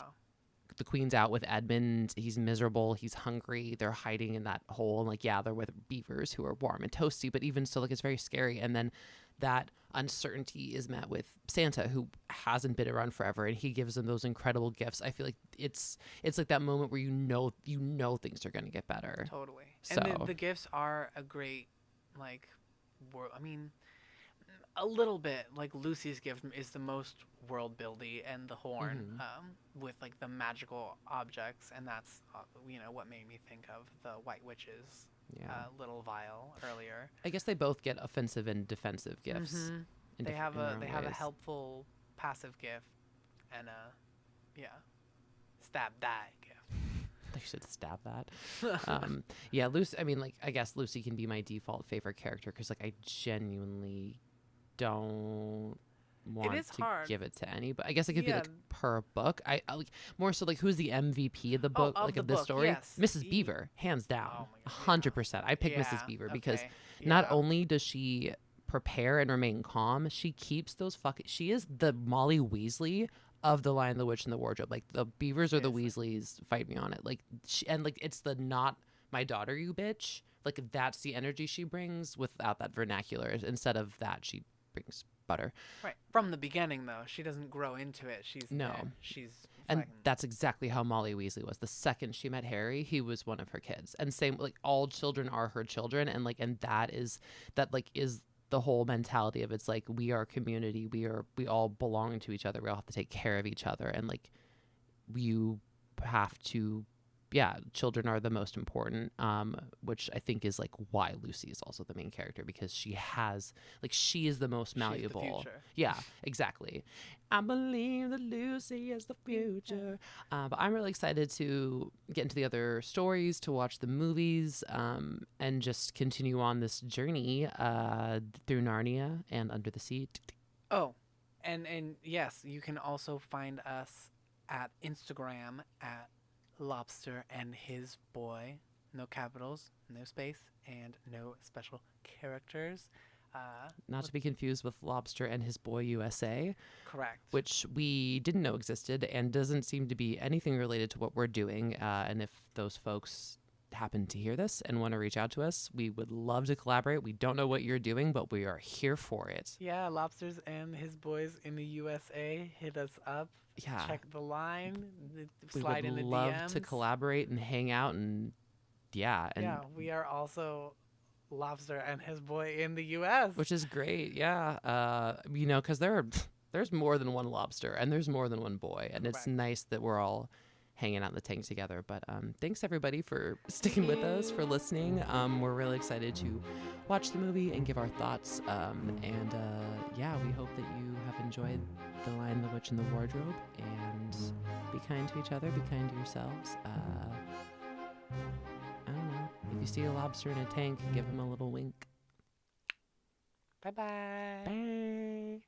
Speaker 2: the queen's out with Edmund, he's miserable, he's hungry, they're hiding in that hole, and like they're with beavers who are warm and toasty, but even still, like it's very scary. And then that uncertainty is met with Santa, who hasn't been around forever, and he gives them those incredible gifts. I feel like it's like that moment where you know things are going to get better.
Speaker 1: Totally.
Speaker 2: So.
Speaker 1: And the gifts are a great, like, I mean, a little bit like Lucy's gift is the most world buildy, and the horn, with like the magical objects, and that's what made me think of the White Witch's little vial earlier.
Speaker 2: I guess they both get offensive and defensive gifts.
Speaker 1: Mm-hmm. They have a helpful passive gift and a stab die gift.
Speaker 2: They should stab that. Lucy. I mean, like, I guess Lucy can be my default favorite character, because like I genuinely don't want to give it to any, but I guess it could be like per book. I like more so like who's the MVP of the book, of this story?
Speaker 1: Yes.
Speaker 2: Mrs. Beaver, hands down, 100%. I pick Mrs. Beaver because not only does she prepare and remain calm, she keeps those she is the Molly Weasley of The Lion, the Witch, and the Wardrobe. Like the Beavers or the Weasleys, fight me on it. Like it's the not my daughter, you bitch. Like that's the energy she brings without that vernacular. Instead of that, she brings butter.
Speaker 1: Right. From the beginning, though, she doesn't grow into it.
Speaker 2: And that's exactly how Molly Weasley was. The second she met Harry, he was one of her kids. And same, like all children are her children, and that is the whole mentality of it's like we are community. We all belong to each other. We all have to take care of each other, and like you have to. Yeah, children are the most important, which I think is like why Lucy is also the main character, because she is the most malleable.
Speaker 1: She's the future.
Speaker 2: Yeah, exactly. I believe that Lucy is the future. But I'm really excited to get into the other stories, to watch the movies, and just continue on this journey through Narnia and Under the Sea.
Speaker 1: Oh, and yes, you can also find us at Instagram at Lobster and His Boy. No capitals, no space, and no special characters.
Speaker 2: Not to be confused with Lobster and His Boy USA.
Speaker 1: Correct.
Speaker 2: Which we didn't know existed and doesn't seem to be anything related to what we're doing. And if those folks happen to hear this and want to reach out to us, we would love to collaborate. We don't know what you're doing, but we are here for it.
Speaker 1: Yeah, Lobsters and His Boys in the USA. Hit us up.
Speaker 2: Yeah.
Speaker 1: Check the line. Slide in the DMs.
Speaker 2: We would love to collaborate and hang out, and yeah. And
Speaker 1: we are also lobster and his boy in the U.S.
Speaker 2: Which is great, yeah. You know, because there's more than one lobster and there's more than one boy, and it's nice that we're all hanging out in the tank together. But thanks everybody for sticking with us, for listening. We're really excited to watch the movie and give our thoughts. Yeah, we hope that you have enjoyed The Lion, the Witch, and the Wardrobe. And be kind to each other, be kind to yourselves. I don't know. If you see a lobster in a tank, give him a little wink.
Speaker 1: Bye-bye.
Speaker 2: Bye.